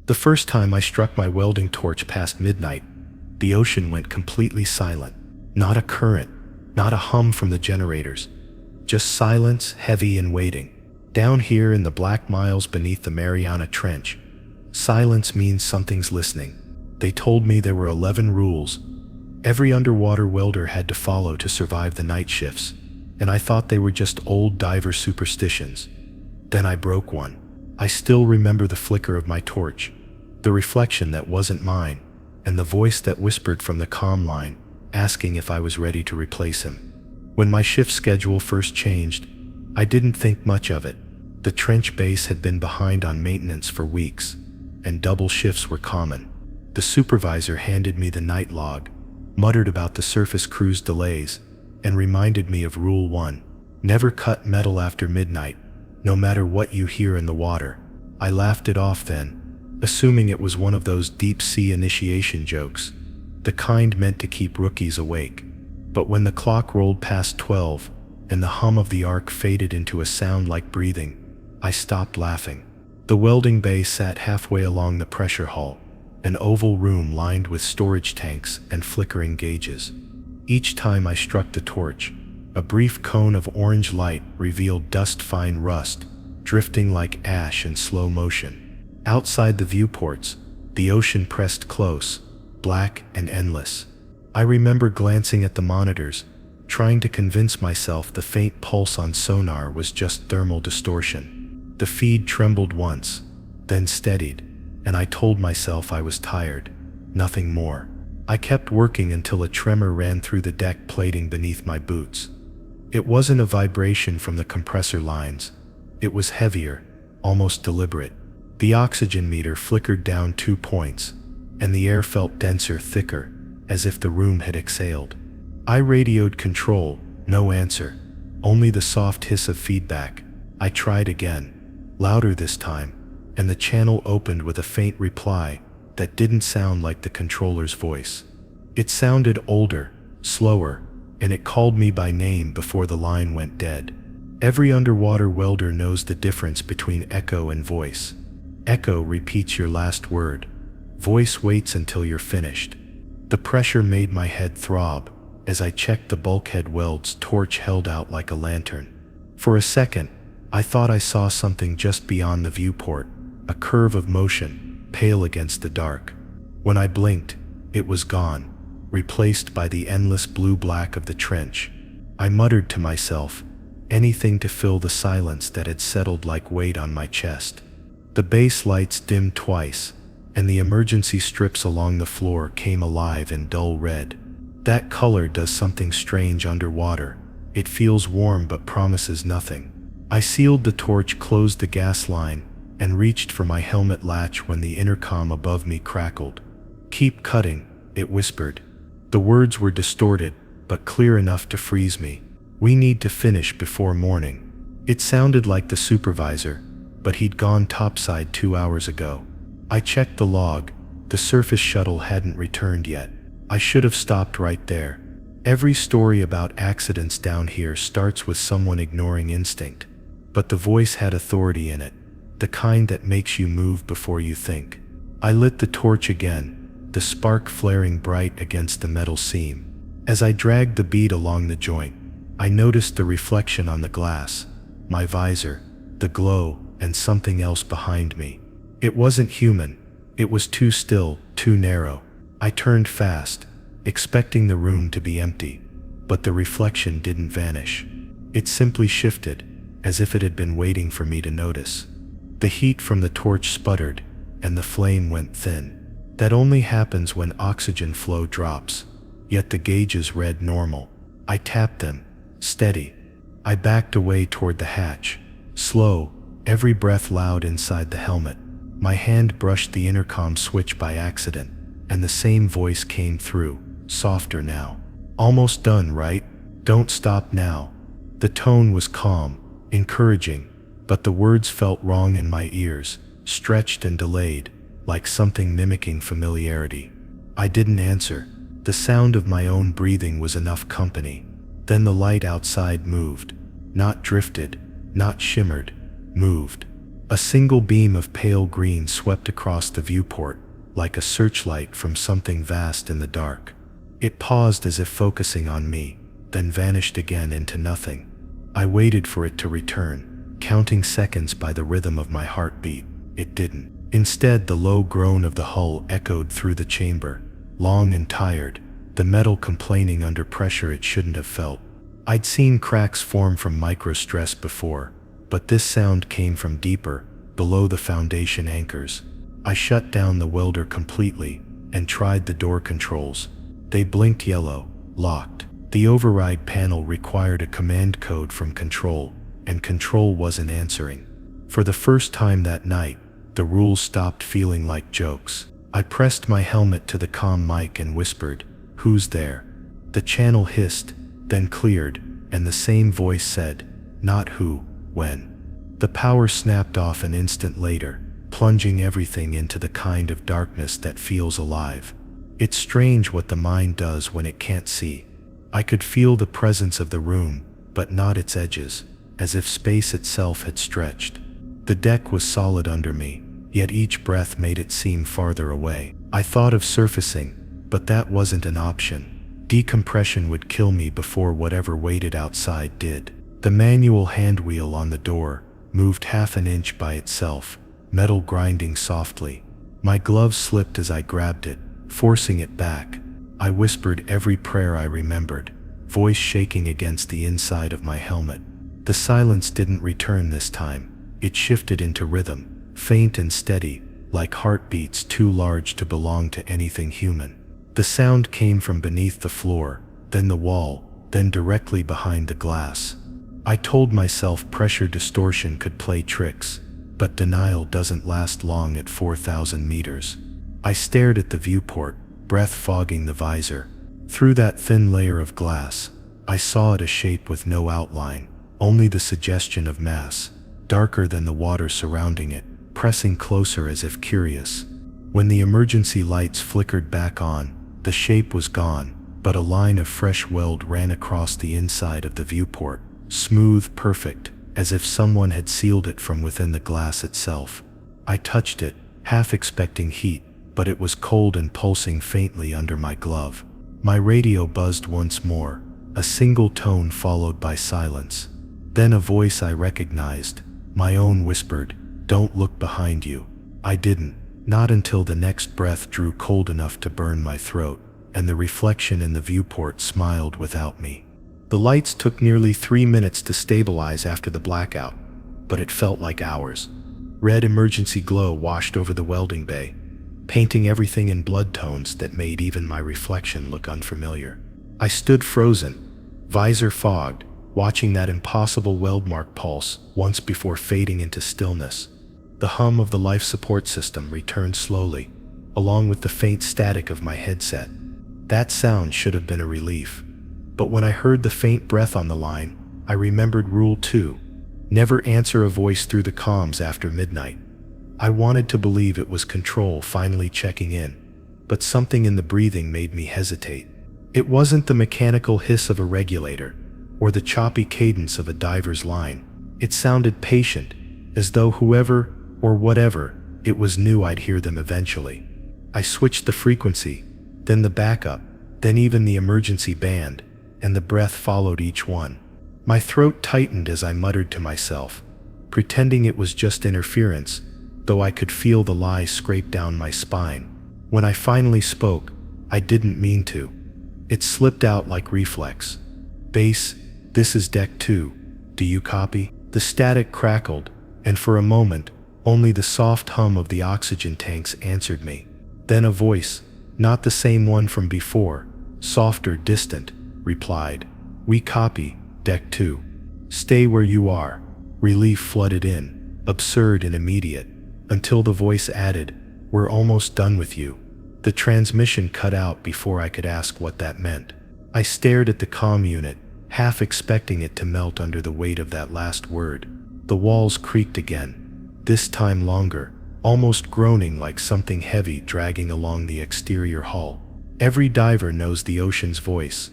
The first time I struck my welding torch past midnight, the ocean went completely silent. Not a current, not a hum from the generators. Just silence, heavy and waiting. Down here in the black miles beneath the Mariana Trench, silence means something's listening. They told me there were 11 rules every underwater welder had to follow to survive the night shifts, and I thought they were just old diver superstitions. Then I broke one. I still remember the flicker of my torch, the reflection that wasn't mine, and the voice that whispered from the comm line, asking if I was ready to replace him. When my shift schedule first changed, I didn't think much of it. The trench base had been behind on maintenance for weeks, and double shifts were common. The supervisor handed me the night log, muttered about the surface crew's delays, and reminded me of Rule 1. Never cut metal after midnight, no matter what you hear in the water. I laughed it off then, assuming it was one of those deep-sea initiation jokes, the kind meant to keep rookies awake. But when the clock rolled past 12, and the hum of the arc faded into a sound like breathing, I stopped laughing. The welding bay sat halfway along the pressure hull, an oval room lined with storage tanks and flickering gauges. Each time I struck the torch, a brief cone of orange light revealed dust-fine rust, drifting like ash in slow motion. Outside the viewports, the ocean pressed close, black and endless. I remember glancing at the monitors, trying to convince myself the faint pulse on sonar was just thermal distortion. The feed trembled once, then steadied, and I told myself I was tired, nothing more. I kept working until a tremor ran through the deck plating beneath my boots. It wasn't a vibration from the compressor lines. It was heavier, almost deliberate. The oxygen meter flickered down 2 points, and the air felt denser, thicker, as if the room had exhaled. I radioed control, no answer, only the soft hiss of feedback. I tried again, louder this time, and the channel opened with a faint reply that didn't sound like the controller's voice. It sounded older, slower, and it called me by name before the line went dead. Every underwater welder knows the difference between echo and voice. Echo repeats your last word. Voice waits until you're finished. The pressure made my head throb as I checked the bulkhead weld's torch held out like a lantern. For a second, I thought I saw something just beyond the viewport, a curve of motion, pale against the dark. When I blinked, it was gone, replaced by the endless blue-black of the trench. I muttered to myself, anything to fill the silence that had settled like weight on my chest. The base lights dimmed twice, and the emergency strips along the floor came alive in dull red. That color does something strange underwater. It feels warm but promises nothing. I sealed the torch, closed the gas line, and reached for my helmet latch when the intercom above me crackled. "Keep cutting," it whispered. The words were distorted, but clear enough to freeze me. "We need to finish before morning." It sounded like the supervisor, but he'd gone topside 2 hours ago. I checked the log. The surface shuttle hadn't returned yet. I should have stopped right there. Every story about accidents down here starts with someone ignoring instinct, but the voice had authority in it, the kind that makes you move before you think. I lit the torch again, the spark flaring bright against the metal seam. As I dragged the bead along the joint, I noticed the reflection on the glass, my visor, the glow, and something else behind me. It wasn't human. It was too still, too narrow. I turned fast, expecting the room to be empty, but the reflection didn't vanish. It simply shifted, as if it had been waiting for me to notice. The heat from the torch sputtered, and the flame went thin. That only happens when oxygen flow drops, yet the gauges read normal. I tapped them, steady. I backed away toward the hatch, slow, every breath loud inside the helmet. My hand brushed the intercom switch by accident, and the same voice came through, softer now. "Almost done, right? Don't stop now." The tone was calm, encouraging, but the words felt wrong in my ears, stretched and delayed, like something mimicking familiarity. I didn't answer. The sound of my own breathing was enough company. Then the light outside moved. Not drifted, not shimmered, moved. A single beam of pale green swept across the viewport, like a searchlight from something vast in the dark. It paused as if focusing on me, then vanished again into nothing. I waited for it to return, counting seconds by the rhythm of my heartbeat. It didn't. Instead, the low groan of the hull echoed through the chamber, long and tired, the metal complaining under pressure it shouldn't have felt. I'd seen cracks form from microstress before, but this sound came from deeper, below the foundation anchors. I shut down the welder completely and tried the door controls. They blinked yellow, locked. The override panel required a command code from Control, and Control wasn't answering. For the first time that night, the rules stopped feeling like jokes. I pressed my helmet to the comm mic and whispered, "Who's there?" The channel hissed, then cleared, and the same voice said, "Not who, when." The power snapped off an instant later, plunging everything into the kind of darkness that feels alive. It's strange what the mind does when it can't see. I could feel the presence of the room, but not its edges, as if space itself had stretched. The deck was solid under me, yet each breath made it seem farther away. I thought of surfacing, but that wasn't an option. Decompression would kill me before whatever waited outside did. The manual handwheel on the door moved half an inch by itself, metal grinding softly. My glove slipped as I grabbed it, forcing it back. I whispered every prayer I remembered, voice shaking against the inside of my helmet. The silence didn't return this time. It shifted into rhythm, faint and steady, like heartbeats too large to belong to anything human. The sound came from beneath the floor, then the wall, then directly behind the glass. I told myself pressure distortion could play tricks, but denial doesn't last long at 4,000 meters. I stared at the viewport, breath fogging the visor. Through that thin layer of glass, I saw it a shape with no outline, only the suggestion of mass, darker than the water surrounding it, pressing closer as if curious. When the emergency lights flickered back on, the shape was gone, but a line of fresh weld ran across the inside of the viewport, smooth, perfect, as if someone had sealed it from within the glass itself. I touched it, half expecting heat, but it was cold and pulsing faintly under my glove. My radio buzzed once more, a single tone followed by silence. Then a voice I recognized, my own, whispered, "Don't look behind you." I didn't, not until the next breath drew cold enough to burn my throat, and the reflection in the viewport smiled without me. The lights took nearly 3 minutes to stabilize after the blackout, but it felt like hours. Red emergency glow washed over the welding bay, painting everything in blood tones that made even my reflection look unfamiliar. I stood frozen, visor fogged, watching that impossible weld mark pulse once before fading into stillness. The hum of the life support system returned slowly, along with the faint static of my headset. That sound should have been a relief. But when I heard the faint breath on the line, I remembered Rule 2. Never answer a voice through the comms after midnight. I wanted to believe it was Control finally checking in, but something in the breathing made me hesitate. It wasn't the mechanical hiss of a regulator, or the choppy cadence of a diver's line. It sounded patient, as though whoever, or whatever, it was knew I'd hear them eventually. I switched the frequency, then the backup, then even the emergency band, and the breath followed each one. My throat tightened as I muttered to myself, pretending it was just interference, though I could feel the lie scrape down my spine. When I finally spoke, I didn't mean to. It slipped out like reflex. "Base, this is Deck 2. Do you copy?" The static crackled, and for a moment, only the soft hum of the oxygen tanks answered me. Then a voice, not the same one from before, softer, distant, replied, "We copy, Deck 2. Stay where you are." Relief flooded in, absurd and immediate, until the voice added, "We're almost done with you." The transmission cut out before I could ask what that meant. I stared at the comm unit, half expecting it to melt under the weight of that last word. The walls creaked again, this time longer, almost groaning like something heavy dragging along the exterior hull. Every diver knows the ocean's voice.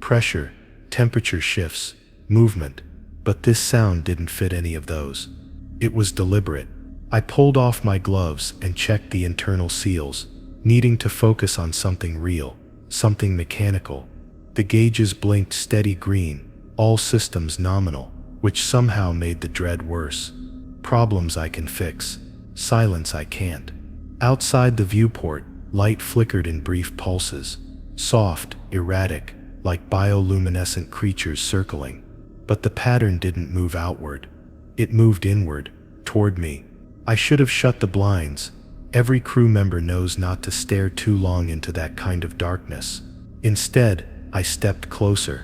Pressure, temperature shifts, movement, but this sound didn't fit any of those. It was deliberate, I pulled off my gloves and checked the internal seals, needing to focus on something real, something mechanical. The gauges blinked steady green, all systems nominal, which somehow made the dread worse. Problems I can fix, silence I can't. Outside the viewport, light flickered in brief pulses, soft, erratic, like bioluminescent creatures circling. But the pattern didn't move outward. It moved inward, toward me. I should have shut the blinds. Every crew member knows not to stare too long into that kind of darkness. Instead, I stepped closer.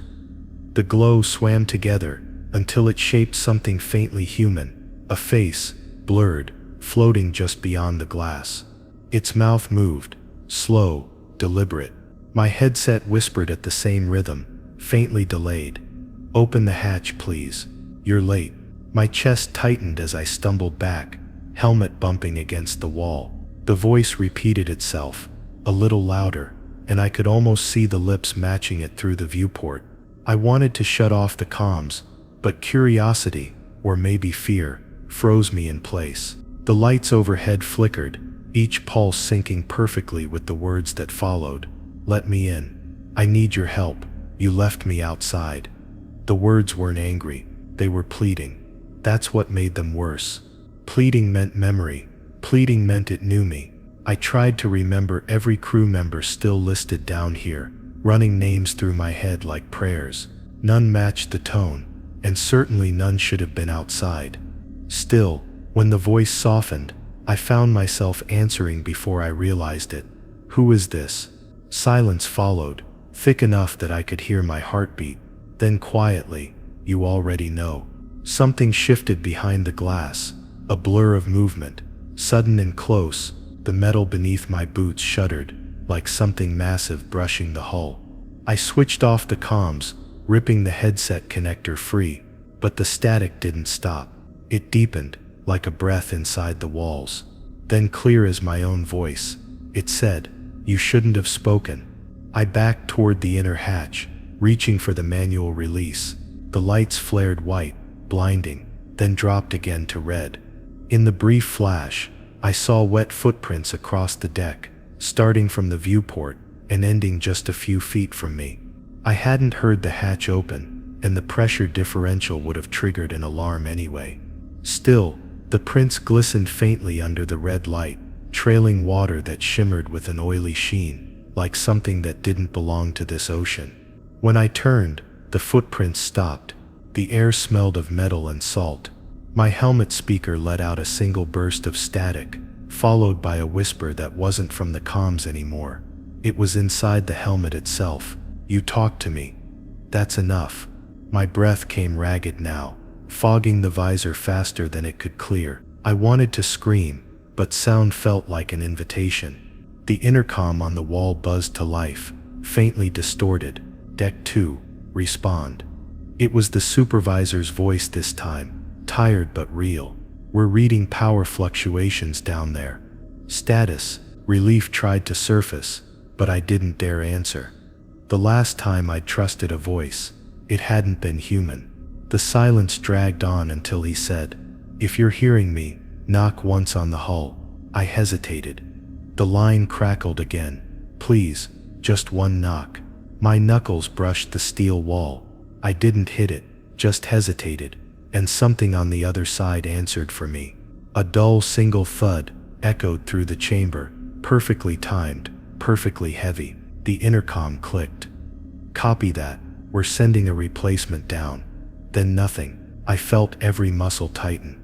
The glow swam together until it shaped something faintly human, a face, blurred, floating just beyond the glass. Its mouth moved, slow, deliberate. My headset whispered at the same rhythm, faintly delayed. "Open the hatch, please. You're late." My chest tightened as I stumbled back, helmet bumping against the wall. The voice repeated itself, a little louder, and I could almost see the lips matching it through the viewport. I wanted to shut off the comms, but curiosity, or maybe fear, froze me in place. The lights overhead flickered, each pulse syncing perfectly with the words that followed. "Let me in. I need your help. You left me outside." The words weren't angry, they were pleading. That's what made them worse. Pleading meant memory. Pleading meant it knew me. I tried to remember every crew member still listed down here, running names through my head like prayers. None matched the tone, and certainly none should have been outside. Still, when the voice softened, I found myself answering before I realized it. "Who is this?" Silence followed, thick enough that I could hear my heartbeat. Then quietly, "You already know." Something shifted behind the glass, a blur of movement, sudden and close. The metal beneath my boots shuddered, like something massive brushing the hull. I switched off the comms, ripping the headset connector free, but the static didn't stop. It deepened, like a breath inside the walls. Then clear as my own voice, it said, "You shouldn't have spoken." I backed toward the inner hatch, reaching for the manual release. The lights flared white, blinding, then dropped again to red. In the brief flash, I saw wet footprints across the deck, starting from the viewport and ending just a few feet from me. I hadn't heard the hatch open, and the pressure differential would have triggered an alarm anyway. Still, the prints glistened faintly under the red light, trailing water that shimmered with an oily sheen, like something that didn't belong to this ocean. When I turned, the footprints stopped. The air smelled of metal and salt. My helmet speaker let out a single burst of static, followed by a whisper that wasn't from the comms anymore. It was inside the helmet itself. "You talked to me. That's enough." My breath came ragged now, fogging the visor faster than it could clear. I wanted to scream, but sound felt like an invitation. The intercom on the wall buzzed to life, faintly distorted. "Deck 2, respond." It was the supervisor's voice this time, tired but real. "We're reading power fluctuations down there." Status. Relief tried to surface, but I didn't dare answer. The last time I'd trusted a voice, it hadn't been human. The silence dragged on until he said, "If you're hearing me, knock once on the hull." I hesitated. The line crackled again. "Please, just one knock." My knuckles brushed the steel wall. I didn't hit it, just hesitated, and something on the other side answered for me. A dull single thud echoed through the chamber, perfectly timed, perfectly heavy. The intercom clicked. "Copy that. We're sending a replacement down." Then nothing. I felt every muscle tighten.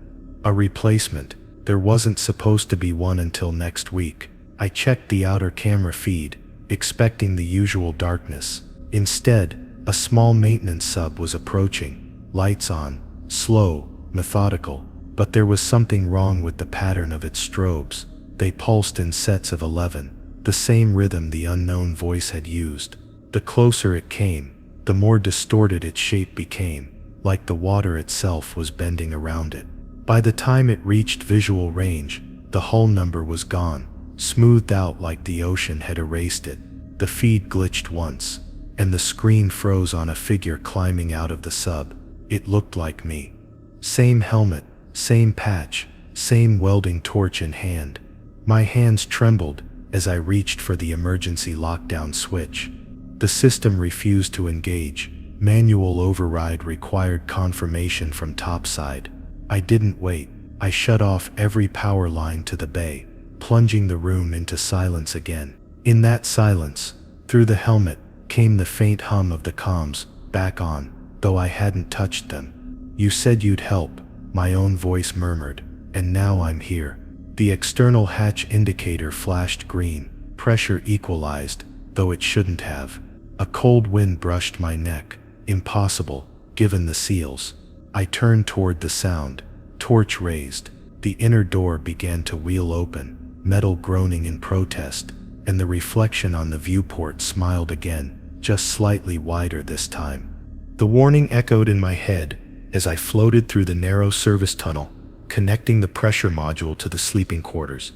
A replacement. There wasn't supposed to be one until next week. I checked the outer camera feed, expecting the usual darkness. Instead, a small maintenance sub was approaching, lights on, slow, methodical, but there was something wrong with the pattern of its strobes. They pulsed in sets of 11, the same rhythm the unknown voice had used. The closer it came, the more distorted its shape became, like the water itself was bending around it. By the time it reached visual range, the hull number was gone, smoothed out like the ocean had erased it. The feed glitched once, and the screen froze on a figure climbing out of the sub. It looked like me. Same helmet, same patch, same welding torch in hand. My hands trembled as I reached for the emergency lockdown switch. The system refused to engage. Manual override required confirmation from topside. I didn't wait. I shut off every power line to the bay, plunging the room into silence again. In that silence, through the helmet, came the faint hum of the comms, back on, though I hadn't touched them. "You said you'd help," my own voice murmured, "and now I'm here." The external hatch indicator flashed green. Pressure equalized, though it shouldn't have. A cold wind brushed my neck. Impossible, given the seals. I turned toward the sound. Torch raised. The inner door began to wheel open, metal groaning in protest, and the reflection on the viewport smiled again, just slightly wider this time. The warning echoed in my head as I floated through the narrow service tunnel, connecting the pressure module to the sleeping quarters.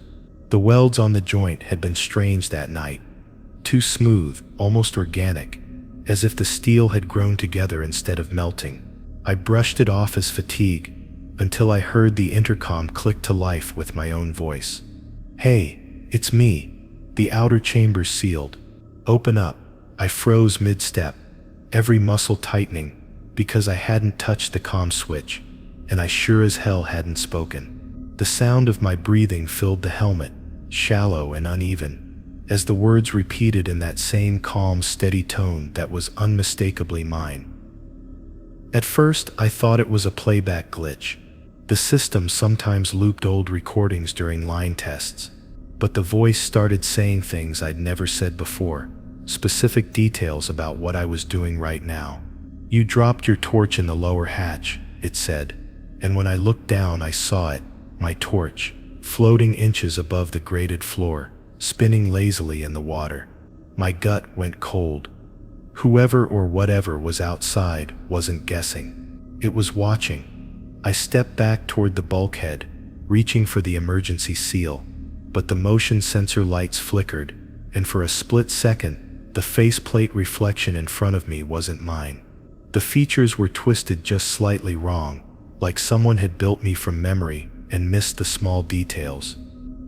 The welds on the joint had been strange that night. Too smooth, almost organic, as if the steel had grown together instead of melting. I brushed it off as fatigue, until I heard the intercom click to life with my own voice. "Hey, it's me. The outer chamber's sealed. Open up." I froze mid-step, every muscle tightening, because I hadn't touched the comm switch, and I sure as hell hadn't spoken. The sound of my breathing filled the helmet, shallow and uneven, as the words repeated in that same calm, steady tone that was unmistakably mine. At first, I thought it was a playback glitch. The system sometimes looped old recordings during line tests, but the voice started saying things I'd never said before, specific details about what I was doing right now. "You dropped your torch in the lower hatch," it said, and when I looked down I saw it, my torch, floating inches above the grated floor, spinning lazily in the water. My gut went cold. Whoever or whatever was outside wasn't guessing. It was watching. I stepped back toward the bulkhead, reaching for the emergency seal, but the motion sensor lights flickered, and for a split second, the faceplate reflection in front of me wasn't mine. The features were twisted just slightly wrong, like someone had built me from memory and missed the small details.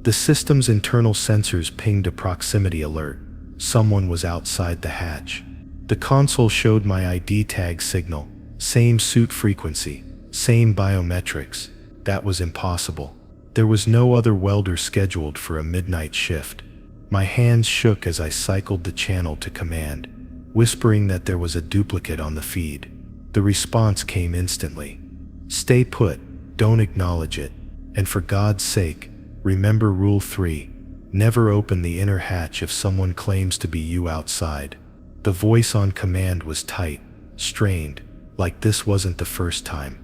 The system's internal sensors pinged a proximity alert. Someone was outside the hatch. The console showed my ID tag signal, same suit frequency, same biometrics. That was impossible. There was no other welder scheduled for a midnight shift. My hands shook as I cycled the channel to command, whispering that there was a duplicate on the feed. The response came instantly. "Stay put, don't acknowledge it, and for God's sake, remember Rule 3, never open the inner hatch if someone claims to be you outside." The voice on command was tight, strained, like this wasn't the first time.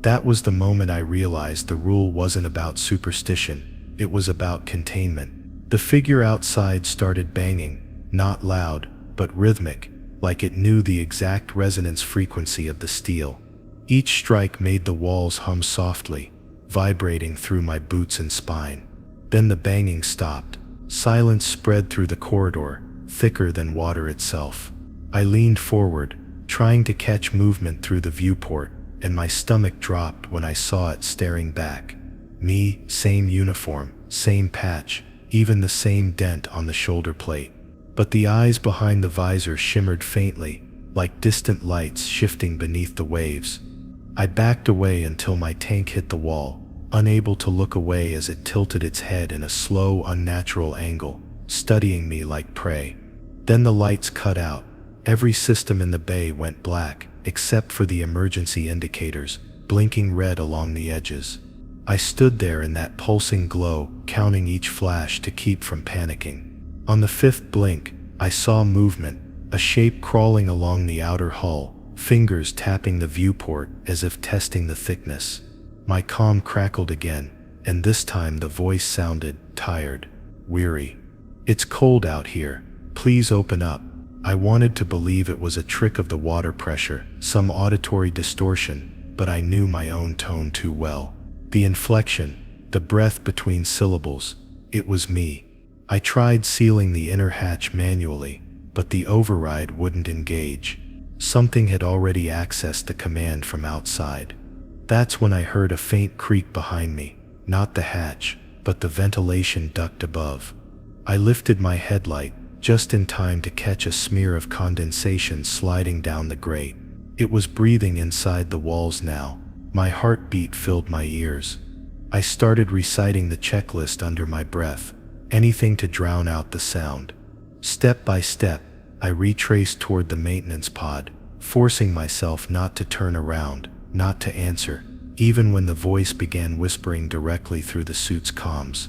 That was the moment I realized the rule wasn't about superstition, it was about containment. The figure outside started banging, not loud, but rhythmic, like it knew the exact resonance frequency of the steel. Each strike made the walls hum softly, vibrating through my boots and spine. Then the banging stopped. Silence spread through the corridor, thicker than water itself. I leaned forward, trying to catch movement through the viewport, and my stomach dropped when I saw it staring back. Me, same uniform, same patch, even the same dent on the shoulder plate. But the eyes behind the visor shimmered faintly, like distant lights shifting beneath the waves. I backed away until my tank hit the wall, unable to look away as it tilted its head in a slow, unnatural angle, studying me like prey. Then the lights cut out. Every system in the bay went black, except for the emergency indicators, blinking red along the edges. I stood there in that pulsing glow, counting each flash to keep from panicking. On the fifth blink, I saw movement, a shape crawling along the outer hull, fingers tapping the viewport as if testing the thickness. My comm crackled again, and this time the voice sounded tired, weary. "It's cold out here. Please open up." I wanted to believe it was a trick of the water pressure, some auditory distortion, but I knew my own tone too well. The inflection, the breath between syllables, it was me. I tried sealing the inner hatch manually, but the override wouldn't engage. Something had already accessed the command from outside. That's when I heard a faint creak behind me, not the hatch, but the ventilation duct above. I lifted my headlight, just in time to catch a smear of condensation sliding down the grate. It was breathing inside the walls now. My heartbeat filled my ears. I started reciting the checklist under my breath, anything to drown out the sound. Step by step, I retraced toward the maintenance pod, forcing myself not to turn around, not to answer, even when the voice began whispering directly through the suit's comms.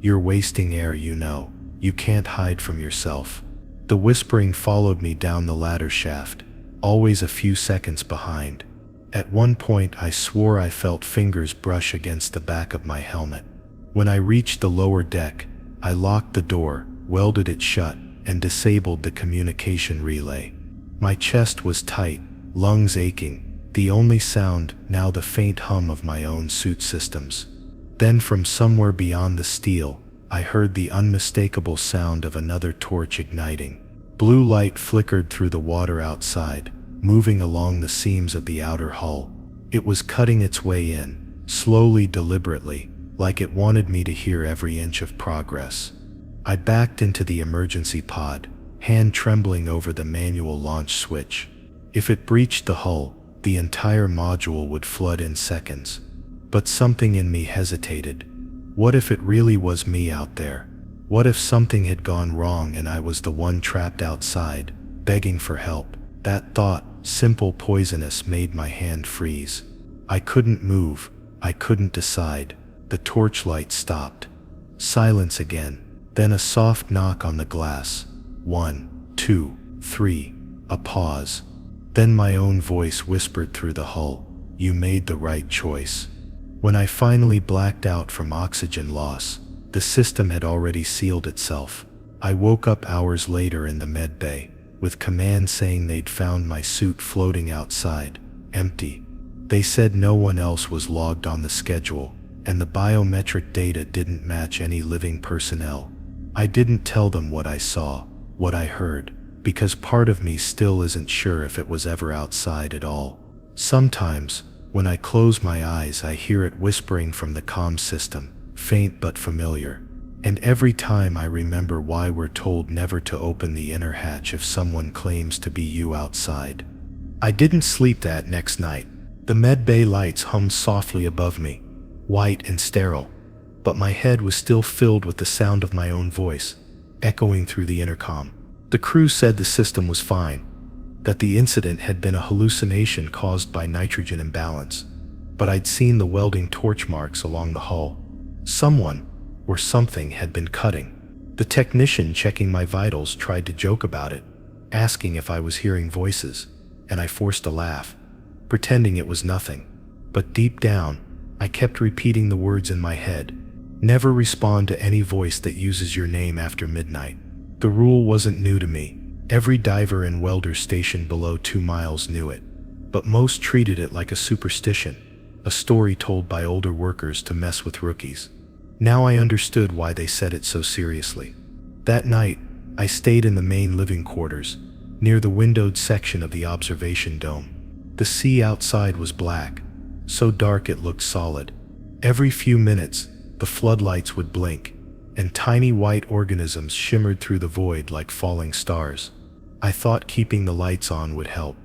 "You're wasting air, you know. You can't hide from yourself." The whispering followed me down the ladder shaft, always a few seconds behind. At one point, I swore I felt fingers brush against the back of my helmet. When I reached the lower deck, I locked the door, welded it shut, and disabled the communication relay. My chest was tight, lungs aching, the only sound now the faint hum of my own suit systems. Then from somewhere beyond the steel, I heard the unmistakable sound of another torch igniting. Blue light flickered through the water outside, moving along the seams of the outer hull. It was cutting its way in, slowly, deliberately, like it wanted me to hear every inch of progress. I backed into the emergency pod, hand trembling over the manual launch switch. If it breached the hull, the entire module would flood in seconds. But something in me hesitated. What if it really was me out there? What if something had gone wrong and I was the one trapped outside, begging for help? That thought, simple, poisonous, made my hand freeze. I couldn't move. I couldn't decide. The torchlight stopped. Silence again. Then a soft knock on the glass. 1, 2, 3. A pause. Then my own voice whispered through the hull, "You made the right choice." When I finally blacked out from oxygen loss, the system had already sealed itself. I woke up hours later in the med bay, with command saying they'd found my suit floating outside, empty. They said no one else was logged on the schedule, and the biometric data didn't match any living personnel. I didn't tell them what I saw, what I heard, because part of me still isn't sure if it was ever outside at all. Sometimes, when I close my eyes, I hear it whispering from the comm system, faint but familiar. And every time I remember why we're told never to open the inner hatch if someone claims to be you outside. I didn't sleep that next night. The med bay lights hummed softly above me, white and sterile, but my head was still filled with the sound of my own voice, echoing through the intercom. The crew said the system was fine, that the incident had been a hallucination caused by nitrogen imbalance, but I'd seen the welding torch marks along the hull. Someone, or something, had been cutting. The technician checking my vitals tried to joke about it, asking if I was hearing voices, and I forced a laugh, pretending it was nothing. But deep down, I kept repeating the words in my head: never respond to any voice that uses your name after midnight. The rule wasn't new to me. Every diver and welder stationed below 2 miles knew it, but most treated it like a superstition, a story told by older workers to mess with rookies. Now I understood why they said it so seriously. That night, I stayed in the main living quarters, near the windowed section of the observation dome. The sea outside was black, so dark it looked solid. Every few minutes, the floodlights would blink, and tiny white organisms shimmered through the void like falling stars. I thought keeping the lights on would help.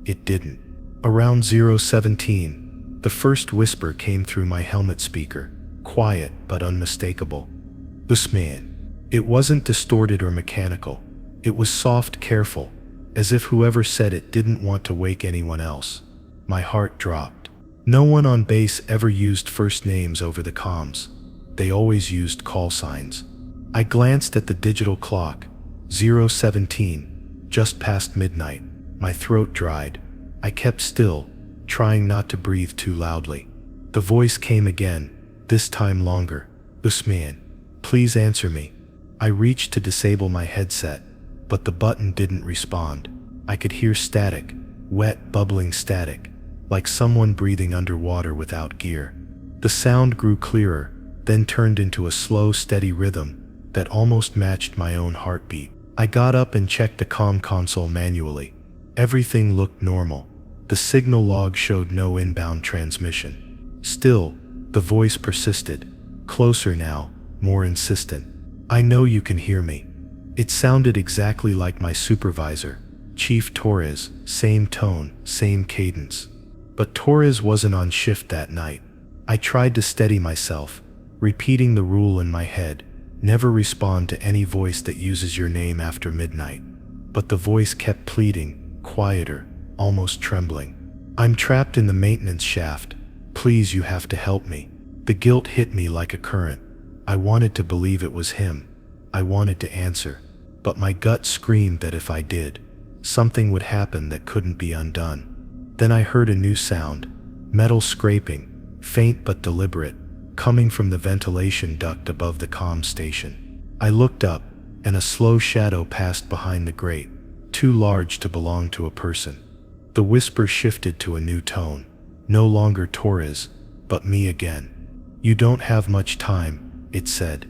It didn't. Around 017, the first whisper came through my helmet speaker, quiet but unmistakable. "Usman." It wasn't distorted or mechanical. It was soft, careful, as if whoever said it didn't want to wake anyone else. My heart dropped. No one on base ever used first names over the comms. They always used call signs. I glanced at the digital clock, 017, just past midnight. My throat dried. I kept still, trying not to breathe too loudly. The voice came again, this time longer. "Usman, please answer me." I reached to disable my headset, but the button didn't respond. I could hear static, wet, bubbling static, like someone breathing underwater without gear. The sound grew clearer, then turned into a slow, steady rhythm that almost matched my own heartbeat. I got up and checked the comm console manually. Everything looked normal. The signal log showed no inbound transmission. Still, The voice persisted, closer now, more insistent. "I know you can hear me." It sounded exactly like my supervisor, Chief Torres, same tone, same cadence. But Torres wasn't on shift that night. I tried to steady myself, repeating the rule in my head: never respond to any voice that uses your name after midnight. But the voice kept pleading, quieter, almost trembling. "I'm trapped in the maintenance shaft. Please, you have to help me." The guilt hit me like a current. I wanted to believe it was him. I wanted to answer. But my gut screamed that if I did, something would happen that couldn't be undone. Then I heard a new sound, metal scraping, faint but deliberate, coming from the ventilation duct above the comm station. I looked up, and a slow shadow passed behind the grate, too large to belong to a person. The whisper shifted to a new tone, no longer Torres, but me again. "You don't have much time," it said.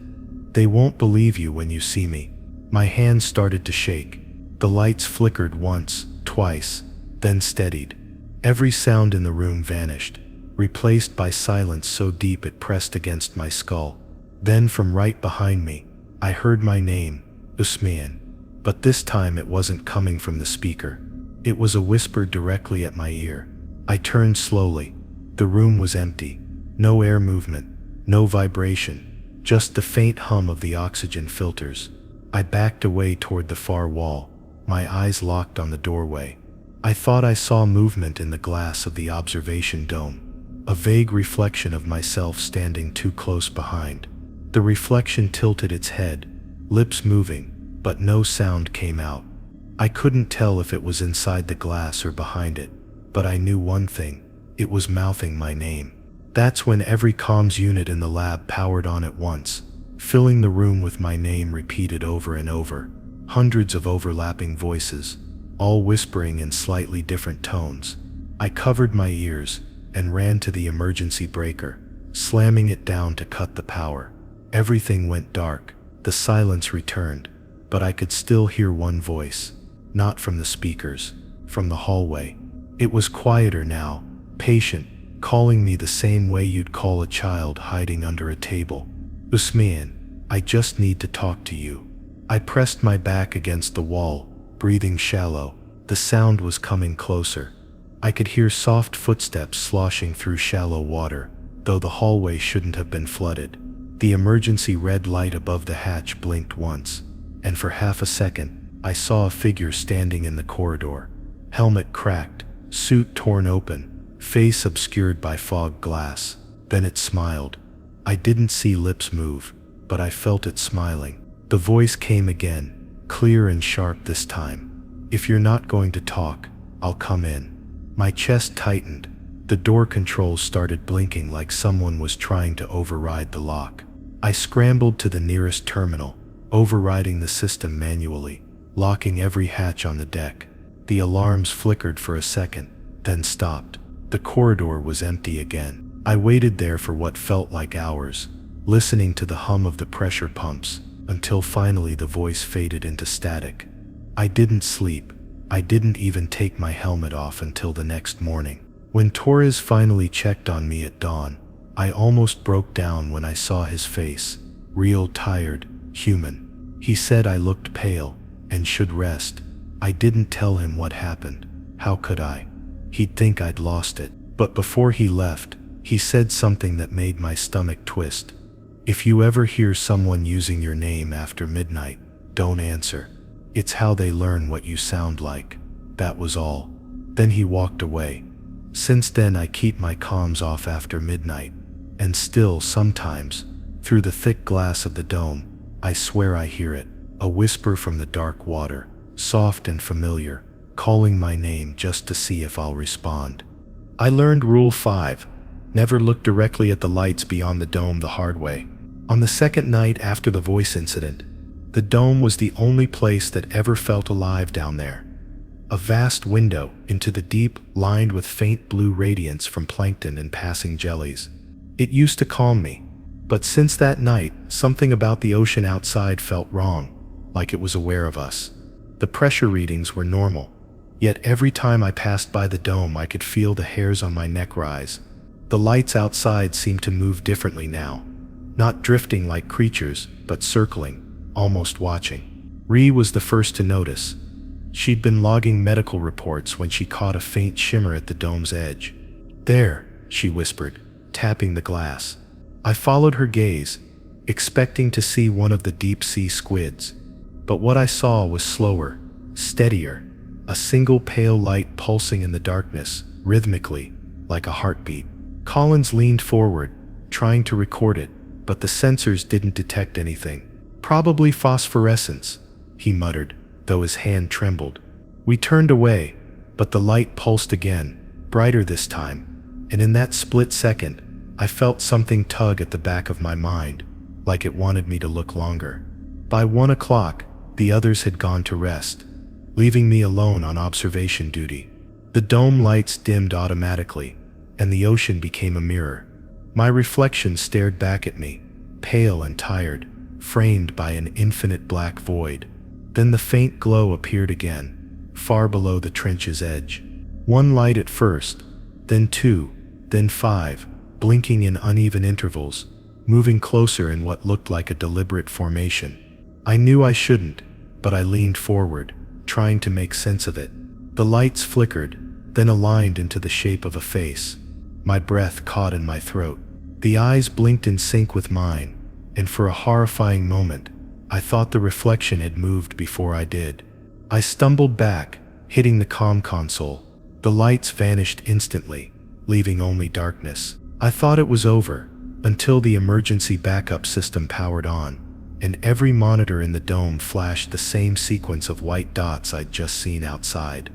"They won't believe you when you see me." My hands started to shake. The lights flickered once, twice, then steadied. Every sound in the room vanished, replaced by silence so deep it pressed against my skull. Then from right behind me, I heard my name, Usman. But this time it wasn't coming from the speaker. It was a whisper directly at my ear. I turned slowly. The room was empty. No air movement, no vibration, just the faint hum of the oxygen filters. I backed away toward the far wall, my eyes locked on the doorway. I thought I saw movement in the glass of the observation dome, a vague reflection of myself standing too close behind. The reflection tilted its head, lips moving, but no sound came out. I couldn't tell if it was inside the glass or behind it, but I knew one thing: it was mouthing my name. That's when every comms unit in the lab powered on at once, filling the room with my name repeated over and over. Hundreds of overlapping voices, all whispering in slightly different tones. I covered my ears and ran to the emergency breaker, slamming it down to cut the power. Everything went dark. The silence returned, but I could still hear one voice, not from the speakers, from the hallway. It was quieter now, patient, calling me the same way you'd call a child hiding under a table. "Usman, I just need to talk to you." I pressed my back against the wall, breathing shallow. The sound was coming closer. I could hear soft footsteps sloshing through shallow water, though the hallway shouldn't have been flooded. The emergency red light above the hatch blinked once, and for half a second, I saw a figure standing in the corridor. Helmet cracked, suit torn open, face obscured by fog glass. Then it smiled. I didn't see lips move, but I felt it smiling. The voice came again, clear and sharp this time. "If you're not going to talk, I'll come in." My chest tightened. The door controls started blinking like someone was trying to override the lock. I scrambled to the nearest terminal, overriding the system manually, locking every hatch on the deck. The alarms flickered for a second, then stopped. The corridor was empty again. I waited there for what felt like hours, listening to the hum of the pressure pumps, until finally the voice faded into static. I didn't sleep. I didn't even take my helmet off until the next morning. When Torres finally checked on me at dawn, I almost broke down when I saw his face, real, tired, human. He said I looked pale and should rest. I didn't tell him what happened. How could I? He'd think I'd lost it. But before he left, he said something that made my stomach twist. "If you ever hear someone using your name after midnight, don't answer. It's how they learn what you sound like." That was all. Then he walked away. Since then I keep my comms off after midnight, and still sometimes, through the thick glass of the dome, I swear I hear it, a whisper from the dark water, soft and familiar, calling my name just to see if I'll respond. I learned Rule 5. Never look directly at the lights beyond the dome the hard way. On the second night after the voice incident, the dome was the only place that ever felt alive down there. A vast window into the deep, lined with faint blue radiance from plankton and passing jellies. It used to calm me, but since that night, something about the ocean outside felt wrong, like it was aware of us. The pressure readings were normal, yet every time I passed by the dome I could feel the hairs on my neck rise. The lights outside seemed to move differently now, not drifting like creatures, but circling, almost watching. Ree was the first to notice. She'd been logging medical reports when she caught a faint shimmer at the dome's edge. "There," she whispered, tapping the glass. I followed her gaze, expecting to see one of the deep-sea squids. But what I saw was slower, steadier, a single pale light pulsing in the darkness, rhythmically, like a heartbeat. Collins leaned forward, trying to record it, but the sensors didn't detect anything. "Probably phosphorescence," he muttered, though his hand trembled. We turned away, but the light pulsed again, brighter this time, and in that split second, I felt something tug at the back of my mind, like it wanted me to look longer. By 1 o'clock, the others had gone to rest, leaving me alone on observation duty. The dome lights dimmed automatically, and the ocean became a mirror. My reflection stared back at me, pale and tired, framed by an infinite black void. Then the faint glow appeared again, far below the trench's edge. One light at first, then two, then five, blinking in uneven intervals, moving closer in what looked like a deliberate formation. I knew I shouldn't, but I leaned forward, trying to make sense of it. The lights flickered, then aligned into the shape of a face. My breath caught in my throat. The eyes blinked in sync with mine, and for a horrifying moment, I thought the reflection had moved before I did. I stumbled back, hitting the comm console. The lights vanished instantly, leaving only darkness. I thought it was over, until the emergency backup system powered on, and every monitor in the dome flashed the same sequence of white dots I'd just seen outside.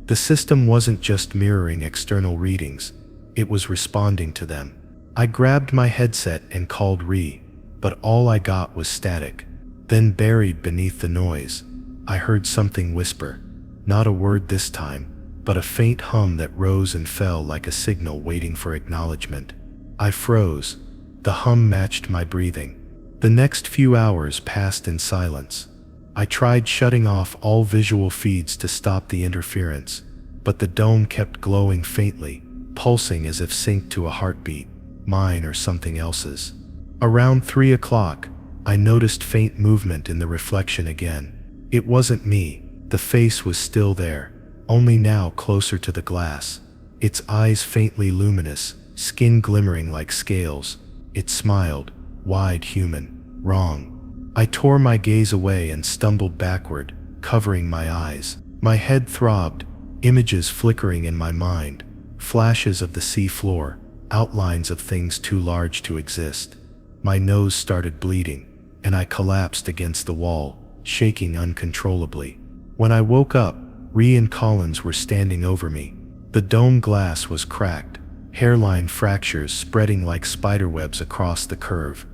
The system wasn't just mirroring external readings, it was responding to them. I grabbed my headset and called Ree, but all I got was static. Then buried beneath the noise, I heard something whisper. Not a word this time, but a faint hum that rose and fell like a signal waiting for acknowledgement. I froze. The hum matched my breathing. The next few hours passed in silence. I tried shutting off all visual feeds to stop the interference, but the dome kept glowing faintly, pulsing as if synced to a heartbeat, mine or something else's. Around 3 o'clock, I noticed faint movement in the reflection again. It wasn't me. The face was still there, only now closer to the glass. Its eyes faintly luminous, skin glimmering like scales. It smiled, wide, human. Wrong. I tore my gaze away and stumbled backward, covering my eyes. My head throbbed, images flickering in my mind, flashes of the sea floor, outlines of things too large to exist. My nose started bleeding, and I collapsed against the wall, shaking uncontrollably. When I woke up, Ree and Collins were standing over me. The dome glass was cracked, hairline fractures spreading like spiderwebs across the curve.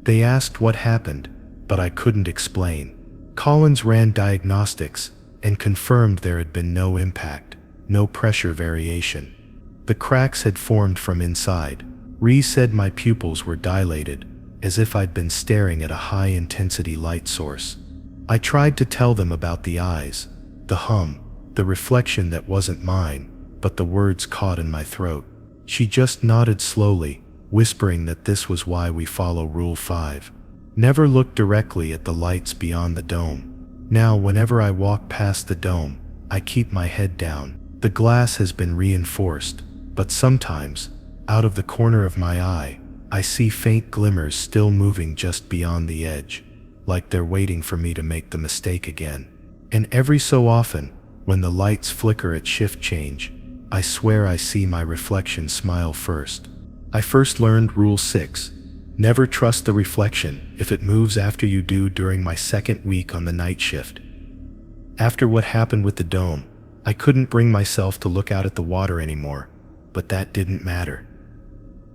They asked what happened, but I couldn't explain. Collins ran diagnostics and confirmed there had been no impact, no pressure variation. The cracks had formed from inside. Ree said my pupils were dilated, as if I'd been staring at a high-intensity light source. I tried to tell them about the eyes, the hum, the reflection that wasn't mine, but the words caught in my throat. She just nodded slowly, whispering that this was why we follow Rule 5. Never look directly at the lights beyond the dome. Now, whenever I walk past the dome, I keep my head down. The glass has been reinforced, but sometimes, out of the corner of my eye, I see faint glimmers still moving just beyond the edge, like they're waiting for me to make the mistake again. And every so often, when the lights flicker at shift change, I swear I see my reflection smile first. I first learned Rule 6. Never trust the reflection if it moves after you do during my second week on the night shift. After what happened with the dome, I couldn't bring myself to look out at the water anymore, but that didn't matter.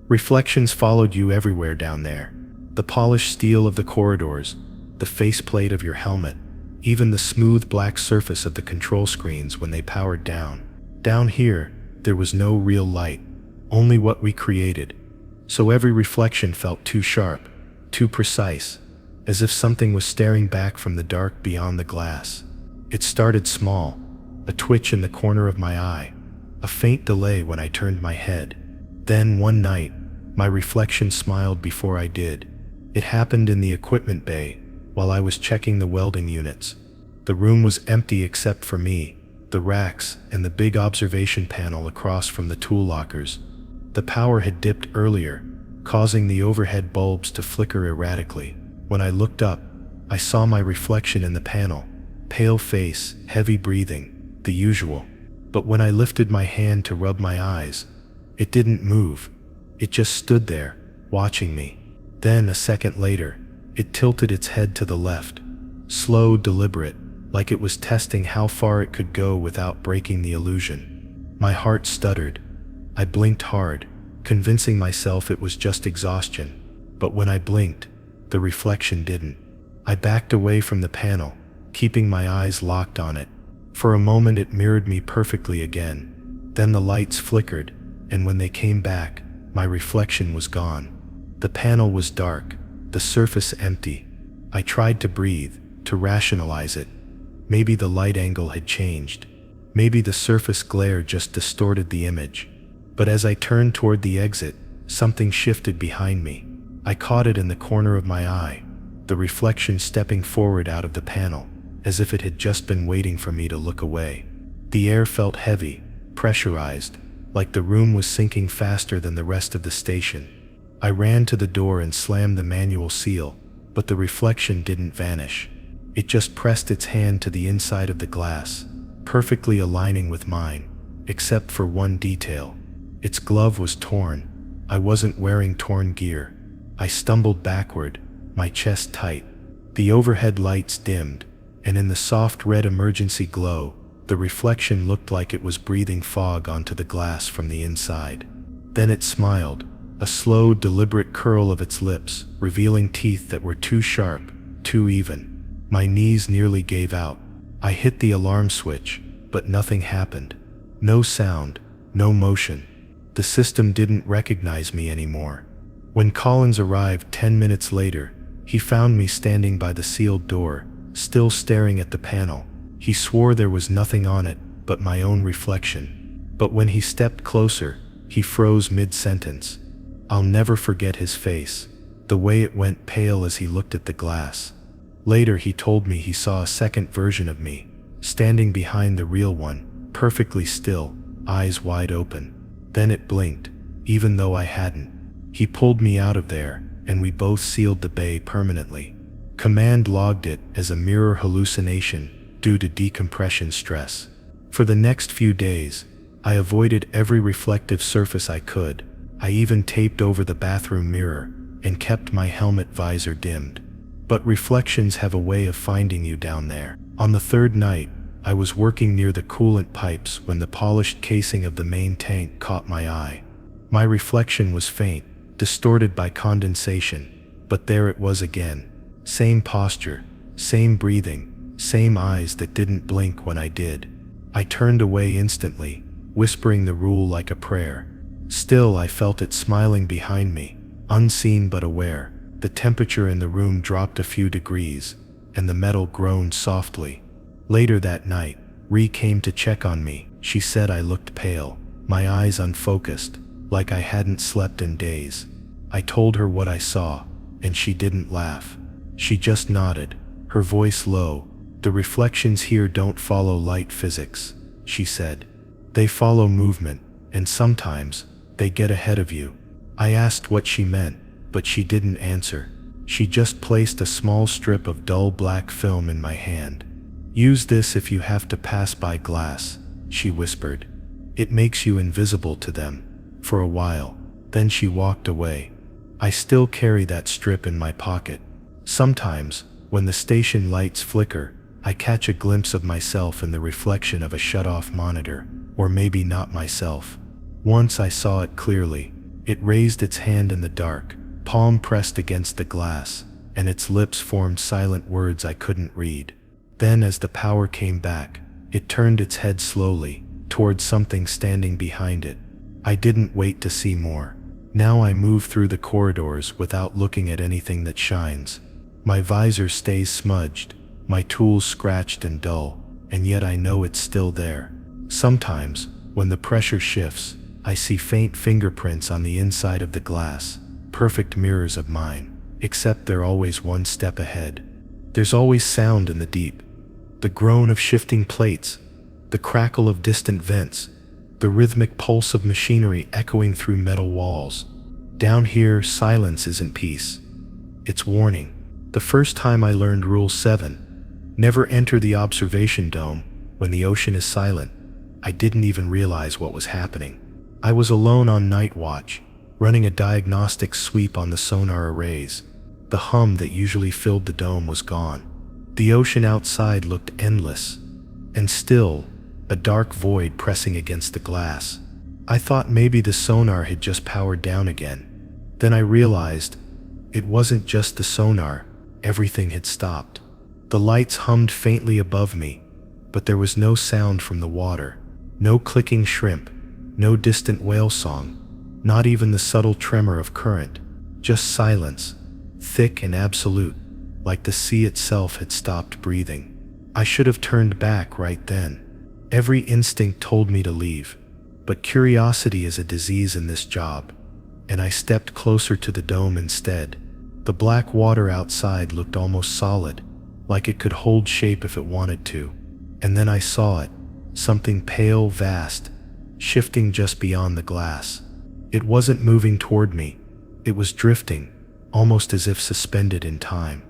Reflections followed you everywhere down there. The polished steel of the corridors, the faceplate of your helmet, even the smooth black surface of the control screens when they powered down. Down here, there was no real light, only what we created. So every reflection felt too sharp, too precise, as if something was staring back from the dark beyond the glass. It started small, a twitch in the corner of my eye, a faint delay when I turned my head. Then one night, my reflection smiled before I did. It happened in the equipment bay, while I was checking the welding units. The room was empty except for me, the racks, and the big observation panel across from the tool lockers. The power had dipped earlier, causing the overhead bulbs to flicker erratically. When I looked up, I saw my reflection in the panel. Pale face, heavy breathing, the usual. But when I lifted my hand to rub my eyes, it didn't move. It just stood there, watching me. Then, a second later, it tilted its head to the left. Slow, deliberate, like it was testing how far it could go without breaking the illusion. My heart stuttered. I blinked hard, convincing myself it was just exhaustion. But when I blinked, the reflection didn't. I backed away from the panel, keeping my eyes locked on it. For a moment it mirrored me perfectly again. Then the lights flickered, and when they came back, my reflection was gone. The panel was dark, the surface empty. I tried to breathe, to rationalize it. Maybe the light angle had changed. Maybe the surface glare just distorted the image. But as I turned toward the exit, something shifted behind me. I caught it in the corner of my eye, the reflection stepping forward out of the panel, as if it had just been waiting for me to look away. The air felt heavy, pressurized, like the room was sinking faster than the rest of the station. I ran to the door and slammed the manual seal, but the reflection didn't vanish. It just pressed its hand to the inside of the glass, perfectly aligning with mine, except for one detail. Its glove was torn. I wasn't wearing torn gear. I stumbled backward, my chest tight. The overhead lights dimmed, and in the soft red emergency glow, the reflection looked like it was breathing fog onto the glass from the inside. Then it smiled, a slow, deliberate curl of its lips, revealing teeth that were too sharp, too even. My knees nearly gave out. I hit the alarm switch, but nothing happened. No sound, no motion. The system didn't recognize me anymore. When Collins arrived 10 minutes later, he found me standing by the sealed door, still staring at the panel. He swore there was nothing on it but my own reflection. But when he stepped closer, he froze mid-sentence. I'll never forget his face, the way it went pale as he looked at the glass. Later he told me he saw a second version of me, standing behind the real one, perfectly still, eyes wide open. Then it blinked, even though I hadn't. He pulled me out of there, and we both sealed the bay permanently. Command logged it as a mirror hallucination due to decompression stress. For the next few days, I avoided every reflective surface I could. I even taped over the bathroom mirror and kept my helmet visor dimmed. But reflections have a way of finding you down there. On the third night, I was working near the coolant pipes when the polished casing of the main tank caught my eye. My reflection was faint, distorted by condensation, but there it was again. Same posture, same breathing, same eyes that didn't blink when I did. I turned away instantly, whispering the rule like a prayer. Still, I felt it smiling behind me, unseen but aware. The temperature in the room dropped a few degrees, and the metal groaned softly. Later that night, Ree came to check on me. She said I looked pale, my eyes unfocused, like I hadn't slept in days. I told her what I saw, and she didn't laugh. She just nodded, her voice low. "The reflections here don't follow light physics," she said. "They follow movement, and sometimes they get ahead of you." I asked what she meant, but she didn't answer. She just placed a small strip of dull black film in my hand. "Use this if you have to pass by glass," she whispered. "It makes you invisible to them, for a while." Then she walked away. I still carry that strip in my pocket. Sometimes, when the station lights flicker, I catch a glimpse of myself in the reflection of a shut-off monitor, or maybe not myself. Once I saw it clearly. It raised its hand in the dark, palm pressed against the glass, and its lips formed silent words I couldn't read. Then as the power came back, it turned its head slowly, toward something standing behind it. I didn't wait to see more. Now I move through the corridors without looking at anything that shines. My visor stays smudged, my tools scratched and dull, and yet I know it's still there. Sometimes, when the pressure shifts, I see faint fingerprints on the inside of the glass, perfect mirrors of mine, except they're always one step ahead. There's always sound in the deep, the groan of shifting plates, the crackle of distant vents, the rhythmic pulse of machinery echoing through metal walls. Down here, silence isn't peace. It's warning. The first time I learned Rule 7, never enter the observation dome when the ocean is silent, I didn't even realize what was happening. I was alone on night watch, running a diagnostic sweep on the sonar arrays. The hum that usually filled the dome was gone. The ocean outside looked endless, and still, a dark void pressing against the glass. I thought maybe the sonar had just powered down again. Then I realized it wasn't just the sonar, everything had stopped. The lights hummed faintly above me, but there was no sound from the water, no clicking shrimp, no distant whale song, not even the subtle tremor of current, just silence, thick and absolute, like the sea itself had stopped breathing. I should have turned back right then. Every instinct told me to leave, but curiosity is a disease in this job, and I stepped closer to the dome instead. The black water outside looked almost solid, like it could hold shape if it wanted to. And then I saw it, something pale, vast, shifting just beyond the glass. It wasn't moving toward me, it was drifting, almost as if suspended in time.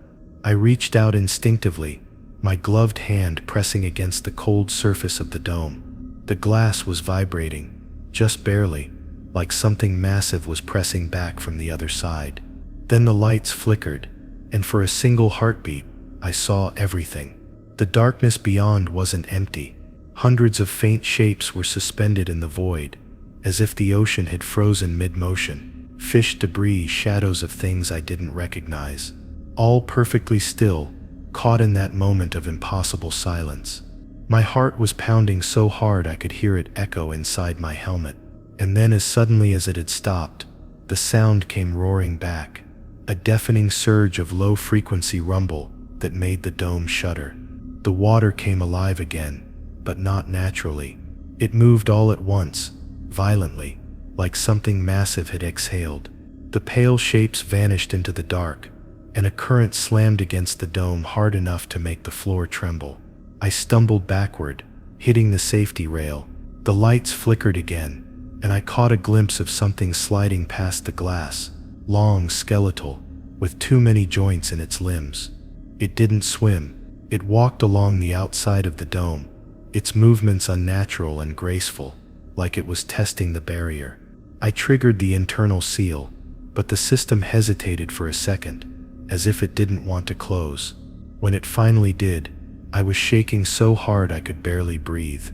I reached out instinctively, my gloved hand pressing against the cold surface of the dome. The glass was vibrating, just barely, like something massive was pressing back from the other side. Then the lights flickered, and for a single heartbeat, I saw everything. The darkness beyond wasn't empty. Hundreds of faint shapes were suspended in the void, as if the ocean had frozen mid-motion. Fish, debris, shadows of things I didn't recognize. All perfectly still, caught in that moment of impossible silence. My heart was pounding so hard I could hear it echo inside my helmet. And then, as suddenly as it had stopped, the sound came roaring back, a deafening surge of low-frequency rumble that made the dome shudder. The water came alive again, but not naturally. It moved all at once, violently, like something massive had exhaled. The pale shapes vanished into the dark, and a current slammed against the dome hard enough to make the floor tremble. I stumbled backward, hitting the safety rail. The lights flickered again, and I caught a glimpse of something sliding past the glass, long, skeletal, with too many joints in its limbs. It didn't swim. It walked along the outside of the dome, its movements unnatural and graceful, like it was testing the barrier. I triggered the internal seal, but the system hesitated for a second, as if it didn't want to close. When it finally did, I was shaking so hard I could barely breathe.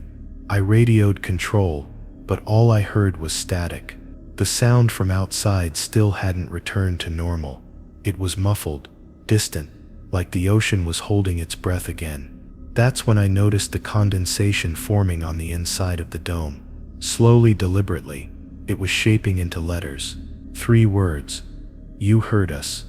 I radioed control, but all I heard was static. The sound from outside still hadn't returned to normal. It was muffled, distant, like the ocean was holding its breath again. That's when I noticed the condensation forming on the inside of the dome. Slowly, deliberately, it was shaping into letters. 3 words. You heard us.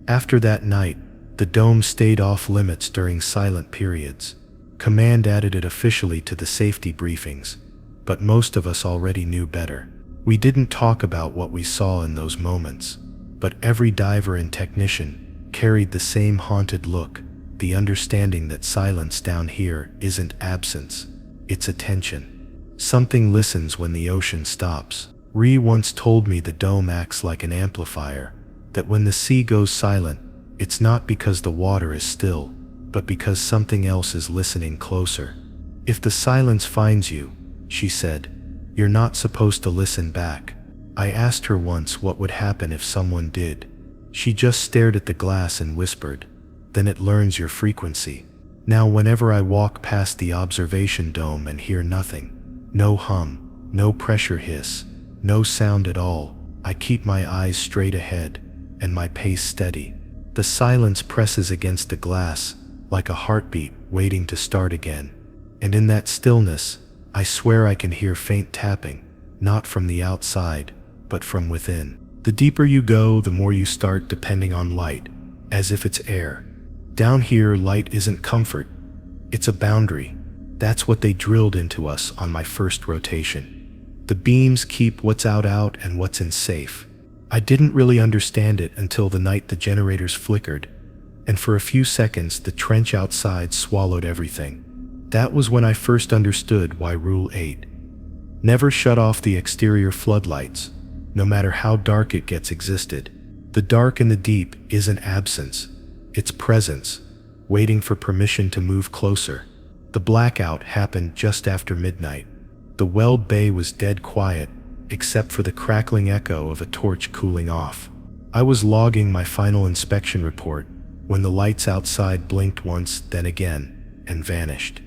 After that night, the dome stayed off limits during silent periods. Command added it officially to the safety briefings, but most of us already knew better. We didn't talk about what we saw in those moments, but every diver and technician carried the same haunted look, the understanding that silence down here isn't absence, it's attention. Something listens when the ocean stops. Ree once told me the dome acts like an amplifier, that when the sea goes silent, it's not because the water is still, but because something else is listening closer. If the silence finds you, she said, you're not supposed to listen back. I asked her once what would happen if someone did. She just stared at the glass and whispered, then it learns your frequency. Now whenever I walk past the observation dome and hear nothing, no hum, no pressure hiss, no sound at all, I keep my eyes straight ahead and my pace steady. The silence presses against the glass like a heartbeat waiting to start again. And in that stillness, I swear I can hear faint tapping, not from the outside, but from within. The deeper you go, the more you start depending on light, as if it's air. Down here, light isn't comfort, it's a boundary. That's what they drilled into us on my first rotation. The beams keep what's out and what's in safe. I didn't really understand it until the night the generators flickered, and for a few seconds the trench outside swallowed everything. That was when I first understood why Rule 8. Never shut off the exterior floodlights, no matter how dark it gets existed. The dark in the deep isn't absence, it's presence, waiting for permission to move closer. The blackout happened just after midnight. The weld bay was dead quiet, except for the crackling echo of a torch cooling off. I was logging my final inspection report when the lights outside blinked once, then again, and vanished.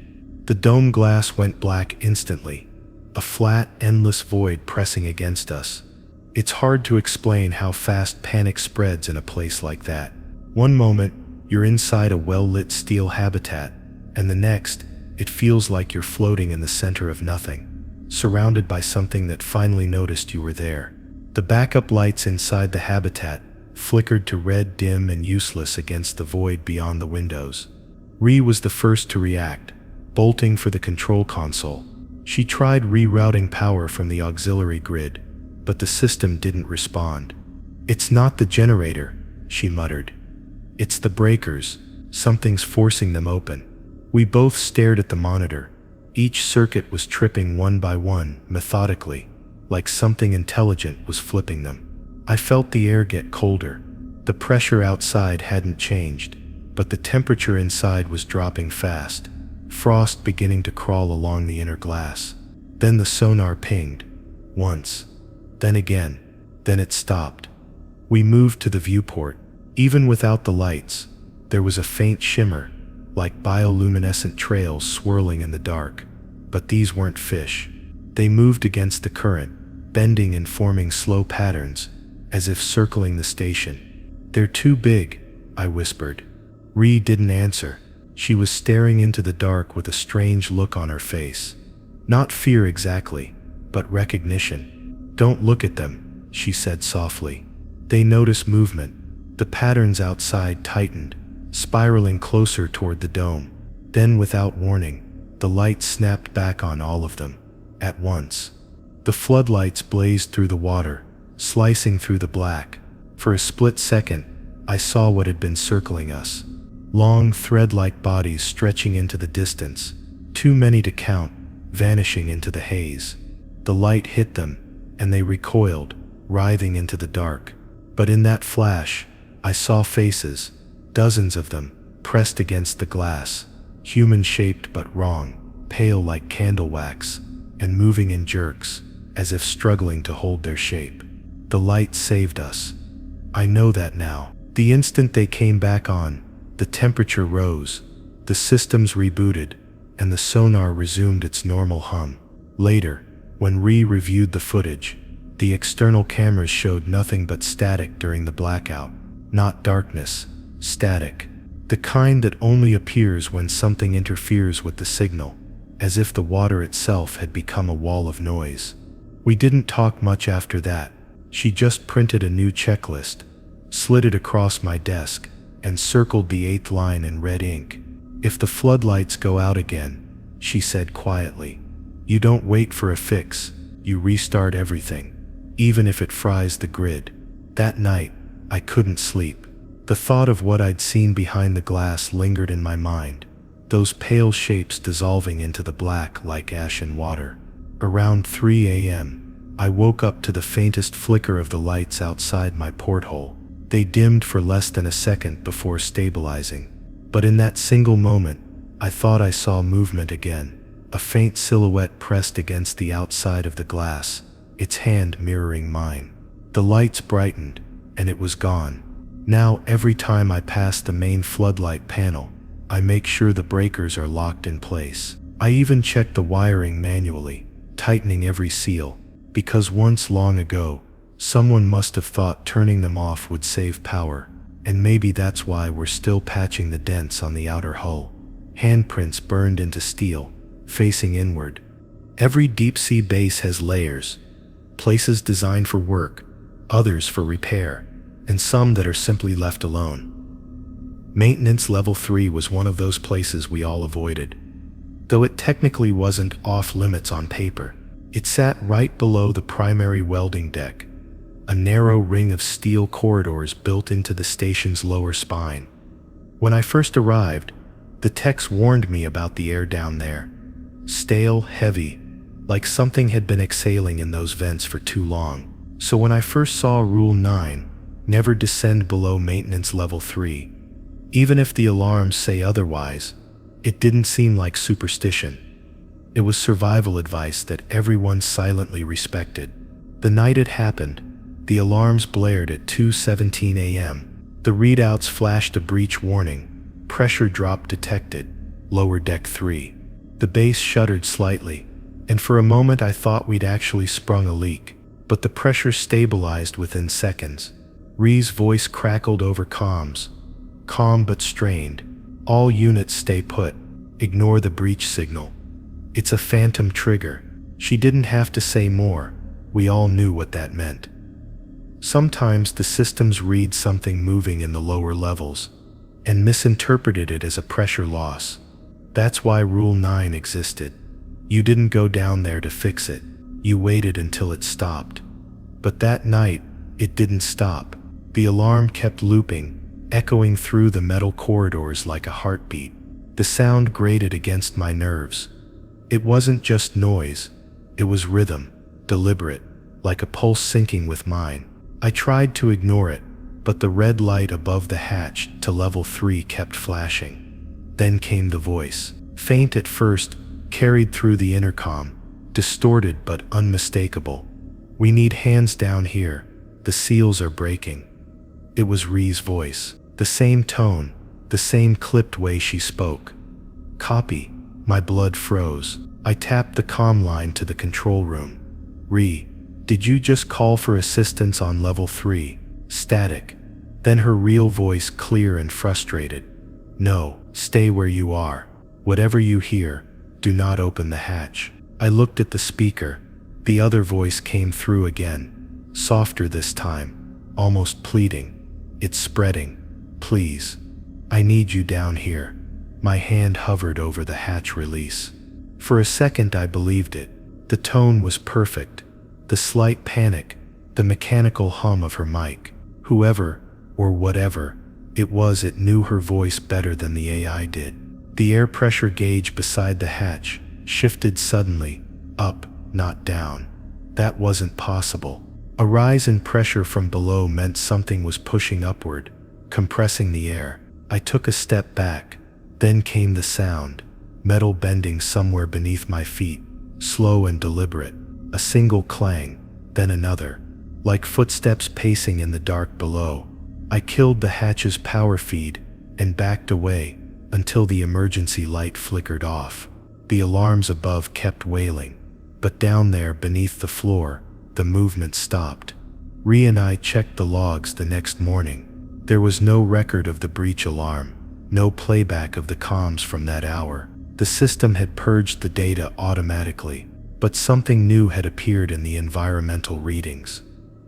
The dome glass went black instantly, a flat, endless void pressing against us. It's hard to explain how fast panic spreads in a place like that. One moment, you're inside a well-lit steel habitat, and the next, it feels like you're floating in the center of nothing, surrounded by something that finally noticed you were there. The backup lights inside the habitat flickered to red, dim, and useless against the void beyond the windows. Ree was the first to react, bolting for the control console. She tried rerouting power from the auxiliary grid, but the system didn't respond. "It's not the generator," she muttered. "It's the breakers. Something's forcing them open." We both stared at the monitor. Each circuit was tripping one by one, methodically, like something intelligent was flipping them. I felt the air get colder. The pressure outside hadn't changed, but the temperature inside was dropping fast, frost beginning to crawl along the inner glass. Then the sonar pinged. Once. Then again. Then it stopped. We moved to the viewport. Even without the lights, there was a faint shimmer, like bioluminescent trails swirling in the dark. But these weren't fish. They moved against the current, bending and forming slow patterns, as if circling the station. "They're too big," I whispered. Ree didn't answer. She was staring into the dark with a strange look on her face. Not fear exactly, but recognition. "Don't look at them," she said softly. They noticed movement. The patterns outside tightened, spiraling closer toward the dome. Then, without warning, the light snapped back on all of them, at once. The floodlights blazed through the water, slicing through the black. For a split second, I saw what had been circling us. Long, thread-like bodies stretching into the distance, too many to count, vanishing into the haze. The light hit them, and they recoiled, writhing into the dark. But in that flash, I saw faces, dozens of them, pressed against the glass, human-shaped but wrong, pale like candle wax, and moving in jerks, as if struggling to hold their shape. The light saved us. I know that now. The instant they came back on, the temperature rose, the systems rebooted, and the sonar resumed its normal hum. Later, when Ree reviewed the footage, the external cameras showed nothing but static during the blackout. Not darkness, static. The kind that only appears when something interferes with the signal, as if the water itself had become a wall of noise. We didn't talk much after that. She just printed a new checklist, slid it across my desk, and circled the 8th line in red ink. "If the floodlights go out again," she said quietly, "you don't wait for a fix, you restart everything, even if it fries the grid." That night, I couldn't sleep. The thought of what I'd seen behind the glass lingered in my mind, those pale shapes dissolving into the black like ash in water. Around 3 a.m., I woke up to the faintest flicker of the lights outside my porthole. They dimmed for less than a second before stabilizing. But in that single moment, I thought I saw movement again, a faint silhouette pressed against the outside of the glass, its hand mirroring mine. The lights brightened, and it was gone. Now, every time I pass the main floodlight panel, I make sure the breakers are locked in place. I even check the wiring manually, tightening every seal, because once long ago, someone must have thought turning them off would save power, and maybe that's why we're still patching the dents on the outer hull. Handprints burned into steel, facing inward. Every deep-sea base has layers, places designed for work, others for repair, and some that are simply left alone. Maintenance Level 3 was one of those places we all avoided. Though it technically wasn't off-limits on paper, It sat right below the primary welding deck, a narrow ring of steel corridors built into the station's lower spine. When I first arrived, the techs warned me about the air down there. Stale, heavy, like something had been exhaling in those vents for too long. So when I first saw Rule 9, never descend below maintenance level 3. Even if the alarms say otherwise, it didn't seem like superstition. It was survival advice that everyone silently respected. The night it happened, the alarms blared at 2:17 a.m. The readouts flashed a breach warning. Pressure drop detected. Lower deck 3. The base shuddered slightly, and for a moment I thought we'd actually sprung a leak. But the pressure stabilized within seconds. Ree's voice crackled over comms. Calm but strained. All units stay put. Ignore the breach signal. It's a phantom trigger. She didn't have to say more. We all knew what that meant. Sometimes the systems read something moving in the lower levels and misinterpreted it as a pressure loss. That's why Rule 9 existed. You didn't go down there to fix it. You waited until it stopped. But that night, it didn't stop. The alarm kept looping, echoing through the metal corridors like a heartbeat. The sound grated against my nerves. It wasn't just noise. It was rhythm, deliberate, like a pulse syncing with mine. I tried to ignore it, but the red light above the hatch to level 3 kept flashing. Then came the voice. Faint at first, carried through the intercom, distorted but unmistakable. "We need hands down here. The seals are breaking." It was Ree's voice. The same tone, the same clipped way she spoke. "Copy." My blood froze. I tapped the comm line to the control room. "Ree, did you just call for assistance on level 3? Static." Then her real voice, clear and frustrated. "No, stay where you are. Whatever you hear, do not open the hatch." I looked at the speaker. The other voice came through again, softer this time, almost pleading. "It's spreading. Please. I need you down here." My hand hovered over the hatch release. For a second I believed it. The tone was perfect. The slight panic, the mechanical hum of her mic. Whoever, or whatever, it was, it knew her voice better than the AI did. The air pressure gauge beside the hatch shifted suddenly, up, not down. That wasn't possible. A rise in pressure from below meant something was pushing upward, compressing the air. I took a step back. Then came the sound, metal bending somewhere beneath my feet, slow and deliberate. A single clang, then another, like footsteps pacing in the dark below. I killed the hatch's power feed and backed away until the emergency light flickered off. The alarms above kept wailing, but down there beneath the floor, the movement stopped. Ree and I checked the logs the next morning. There was no record of the breach alarm. No playback of the comms from that hour. The system had purged the data automatically, but something new had appeared in the environmental readings.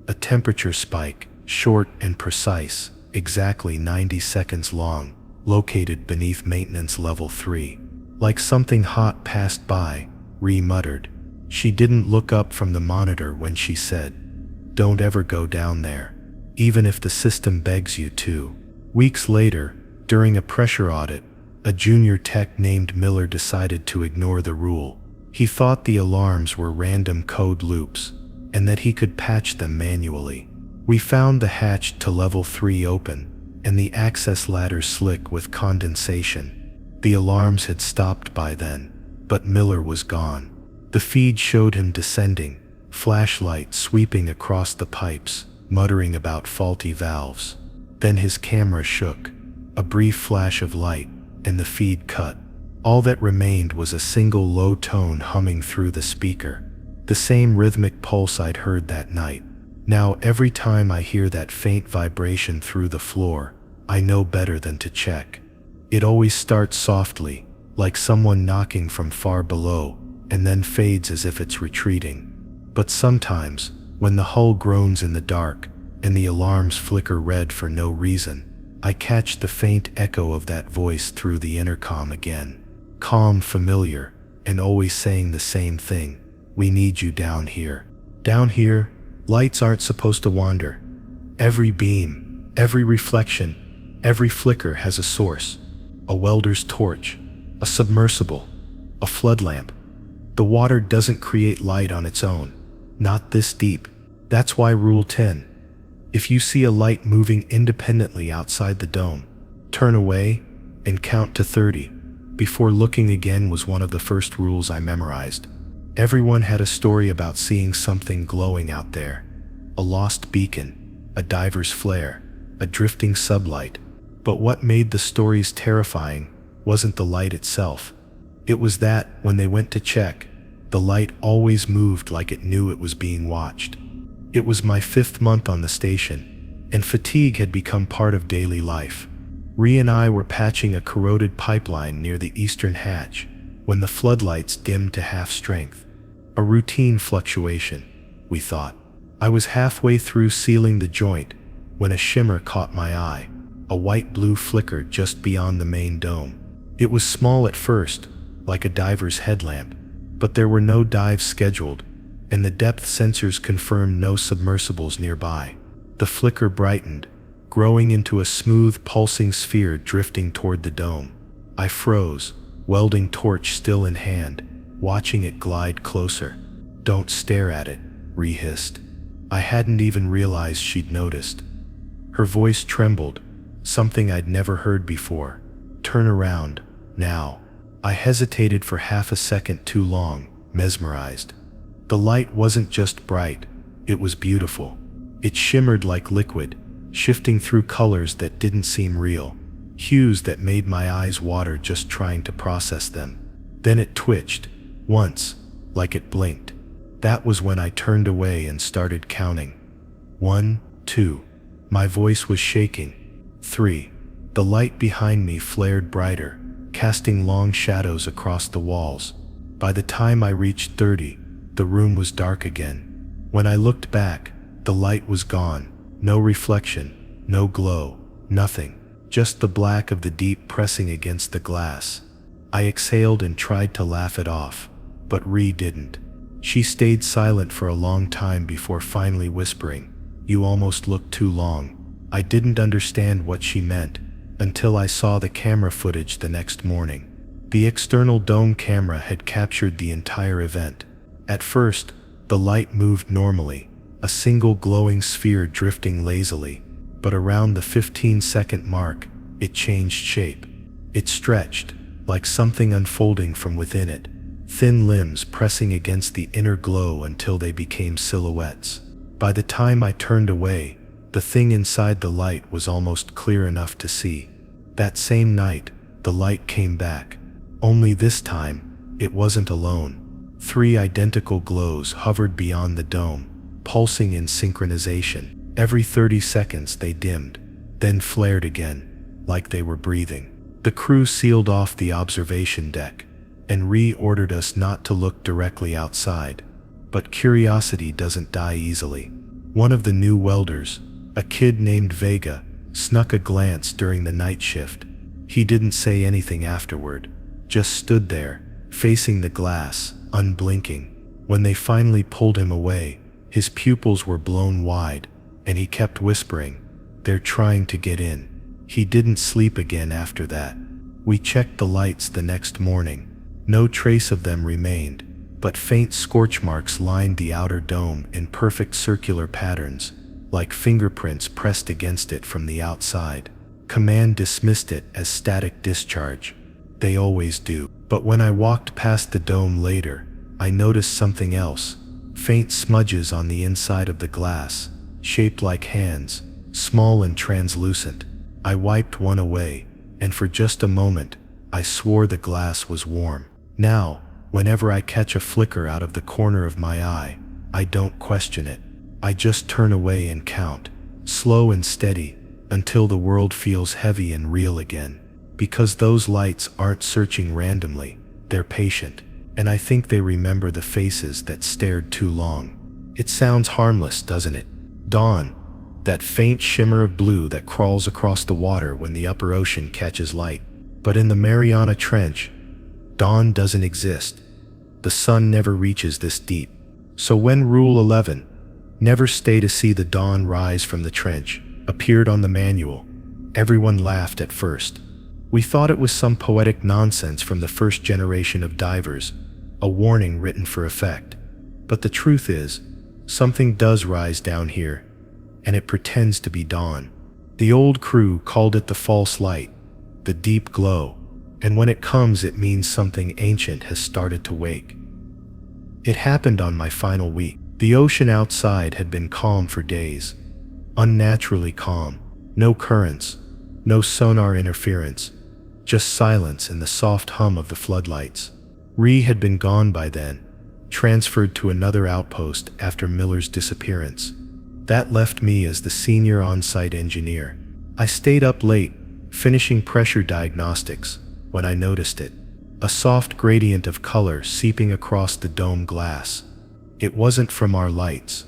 A temperature spike, short and precise, exactly 90 seconds long, located beneath maintenance level 3. Like something hot passed by, Ree muttered. She didn't look up from the monitor when she said, "Don't ever go down there, even if the system begs you to." Weeks later, during a pressure audit, a junior tech named Miller decided to ignore the rule. He thought the alarms were random code loops, and that he could patch them manually. We found the hatch to level 3 open, and the access ladder slick with condensation. The alarms had stopped by then, but Miller was gone. The feed showed him descending, flashlight sweeping across the pipes, muttering about faulty valves. Then his camera shook. A brief flash of light, and the feed cut. All that remained was a single low tone humming through the speaker. The same rhythmic pulse I'd heard that night. Now every time I hear that faint vibration through the floor, I know better than to check. It always starts softly, like someone knocking from far below, and then fades as if it's retreating. But sometimes, when the hull groans in the dark, and the alarms flicker red for no reason, I catch the faint echo of that voice through the intercom again. Calm, familiar, and always saying the same thing. We need you down here. Down here, lights aren't supposed to wander. Every beam, every reflection, every flicker has a source. A welder's torch, a submersible, a flood lamp. The water doesn't create light on its own. Not this deep. That's why Rule 10. If you see a light moving independently outside the dome, turn away and count to 30. Before looking again was one of the first rules I memorized. Everyone had a story about seeing something glowing out there. A lost beacon, a diver's flare, a drifting sublight. But what made the stories terrifying wasn't the light itself. It was that, when they went to check, the light always moved like it knew it was being watched. It was my 5th month on the station, and fatigue had become part of daily life. Ree and I were patching a corroded pipeline near the eastern hatch when the floodlights dimmed to half strength. A routine fluctuation, we thought. I was halfway through sealing the joint when a shimmer caught my eye, a white-blue flicker just beyond the main dome. It was small at first, like a diver's headlamp, but there were no dives scheduled, and the depth sensors confirmed no submersibles nearby. The flicker brightened, growing into a smooth, pulsing sphere drifting toward the dome. I froze, welding torch still in hand, watching it glide closer. "Don't stare at it," Ree hissed. I hadn't even realized she'd noticed. Her voice trembled, something I'd never heard before. "Turn around, now." I hesitated for half a second too long, mesmerized. The light wasn't just bright, it was beautiful. It shimmered like liquid, shifting through colors that didn't seem real, hues that made my eyes water just trying to process them. Then it twitched, once, like it blinked. That was when I turned away and started counting. 1, 2. My voice was shaking. 3. The light behind me flared brighter, casting long shadows across the walls. By the time I reached 30, the room was dark again. When I looked back, the light was gone. No reflection, no glow, nothing. Just the black of the deep pressing against the glass. I exhaled and tried to laugh it off, but Ree didn't. She stayed silent for a long time before finally whispering, "You almost looked too long." I didn't understand what she meant until I saw the camera footage the next morning. The external dome camera had captured the entire event. At first, the light moved normally, a single glowing sphere drifting lazily, but around the 15-second mark, it changed shape. It stretched, like something unfolding from within it, thin limbs pressing against the inner glow until they became silhouettes. By the time I turned away, the thing inside the light was almost clear enough to see. That same night, the light came back. Only this time, it wasn't alone. 3 identical glows hovered beyond the dome, pulsing in synchronization. Every 30 seconds they dimmed, then flared again, like they were breathing. The crew sealed off the observation deck, and reordered us not to look directly outside. But curiosity doesn't die easily. One of the new welders, a kid named Vega, snuck a glance during the night shift. He didn't say anything afterward, just stood there, facing the glass, unblinking. When they finally pulled him away, his pupils were blown wide, and he kept whispering, "They're trying to get in." He didn't sleep again after that. We checked the lights the next morning. No trace of them remained, but faint scorch marks lined the outer dome in perfect circular patterns, like fingerprints pressed against it from the outside. Command dismissed it as static discharge. They always do. But when I walked past the dome later, I noticed something else. Faint smudges on the inside of the glass, shaped like hands, small and translucent. I wiped one away, and for just a moment, I swore the glass was warm. Now, whenever I catch a flicker out of the corner of my eye, I don't question it. I just turn away and count, slow and steady, until the world feels heavy and real again. Because those lights aren't searching randomly, they're patient, and I think they remember the faces that stared too long. It sounds harmless, doesn't it? Dawn, that faint shimmer of blue that crawls across the water when the upper ocean catches light. But in the Mariana Trench, dawn doesn't exist. the sun never reaches this deep. So when Rule 11, never stay to see the dawn rise from the trench, appeared on the manual, everyone laughed at first. We thought it was some poetic nonsense from the first generation of divers, a warning written for effect. But the truth is, something does rise down here, and it pretends to be dawn. The old crew called it the false light, the deep glow, and when it comes it means something ancient has started to wake. It happened on my final week. The ocean outside had been calm for days, unnaturally calm. No currents, no sonar interference, just silence and the soft hum of the floodlights. Ree had been gone by then, transferred to another outpost after Miller's disappearance. That left me as the senior on-site engineer. I stayed up late, finishing pressure diagnostics, when I noticed it. A soft gradient of color seeping across the dome glass. It wasn't from our lights.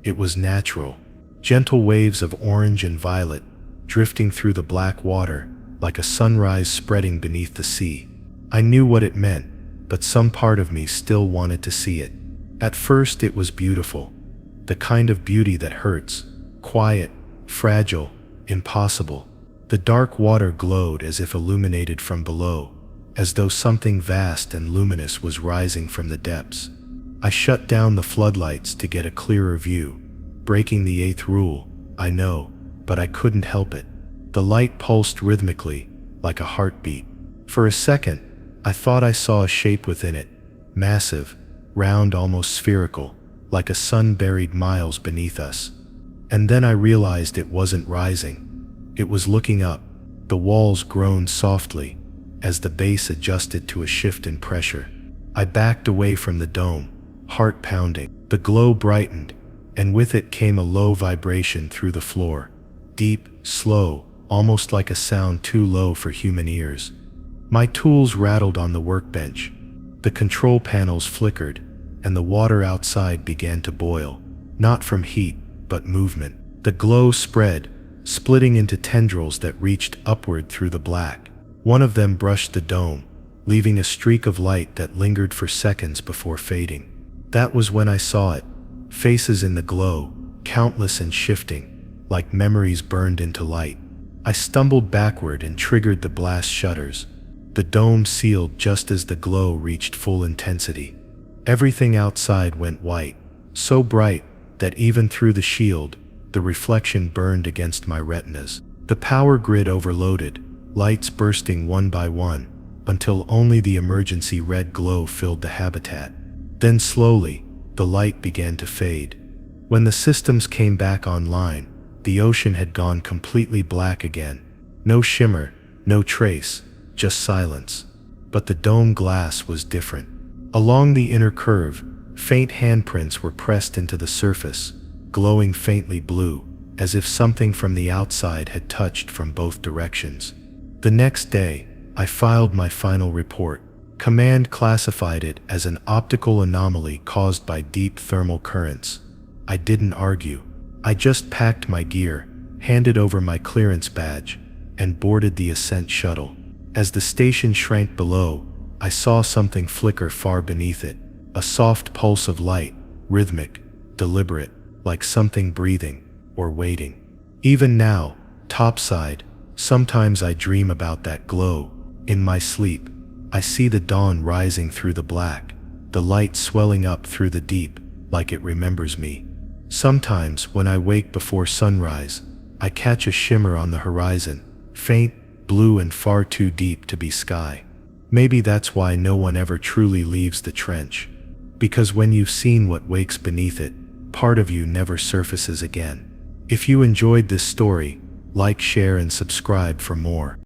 It was natural. Gentle waves of orange and violet, drifting through the black water, like a sunrise spreading beneath the sea. I knew what it meant, but some part of me still wanted to see it. At first it was beautiful. The kind of beauty that hurts. Quiet, fragile, impossible. The dark water glowed as if illuminated from below, as though something vast and luminous was rising from the depths. I shut down the floodlights to get a clearer view, breaking the 8th rule, I know, but I couldn't help it. The light pulsed rhythmically, like a heartbeat. For a second, I thought I saw a shape within it, massive, round, almost spherical, like a sun buried miles beneath us. And then I realized it wasn't rising. It was looking up. The walls groaned softly, as the base adjusted to a shift in pressure. I backed away from the dome, heart pounding. The glow brightened, and with it came a low vibration through the floor. Deep, slow, almost like a sound too low for human ears. My tools rattled on the workbench. The control panels flickered, and the water outside began to boil, not from heat, but movement. The glow spread, splitting into tendrils that reached upward through the black. One of them brushed the dome, leaving a streak of light that lingered for seconds before fading. That was when I saw it. Faces in the glow, countless and shifting, like memories burned into light. I stumbled backward and triggered the blast shutters. The dome sealed just as the glow reached full intensity. Everything outside went white, so bright that even through the shield, the reflection burned against my retinas. The power grid overloaded, lights bursting one by one, until only the emergency red glow filled the habitat. Then slowly, the light began to fade. When the systems came back online, the ocean had gone completely black again. No shimmer, no trace, just silence. But the dome glass was different. Along the inner curve, faint handprints were pressed into the surface, glowing faintly blue, as if something from the outside had touched from both directions. The next day, I filed my final report. Command classified it as an optical anomaly caused by deep thermal currents. I didn't argue. I just packed my gear, handed over my clearance badge, and boarded the ascent shuttle. As the station shrank below, I saw something flicker far beneath it, a soft pulse of light, rhythmic, deliberate, like something breathing or waiting. Even now, topside, sometimes I dream about that glow. In my sleep, I see the dawn rising through the black, the light swelling up through the deep, like it remembers me. Sometimes, when I wake before sunrise, I catch a shimmer on the horizon, faint, blue and far too deep to be sky. Maybe that's why no one ever truly leaves the trench. Because when you've seen what wakes beneath it, part of you never surfaces again. If you enjoyed this story, like, share and subscribe for more.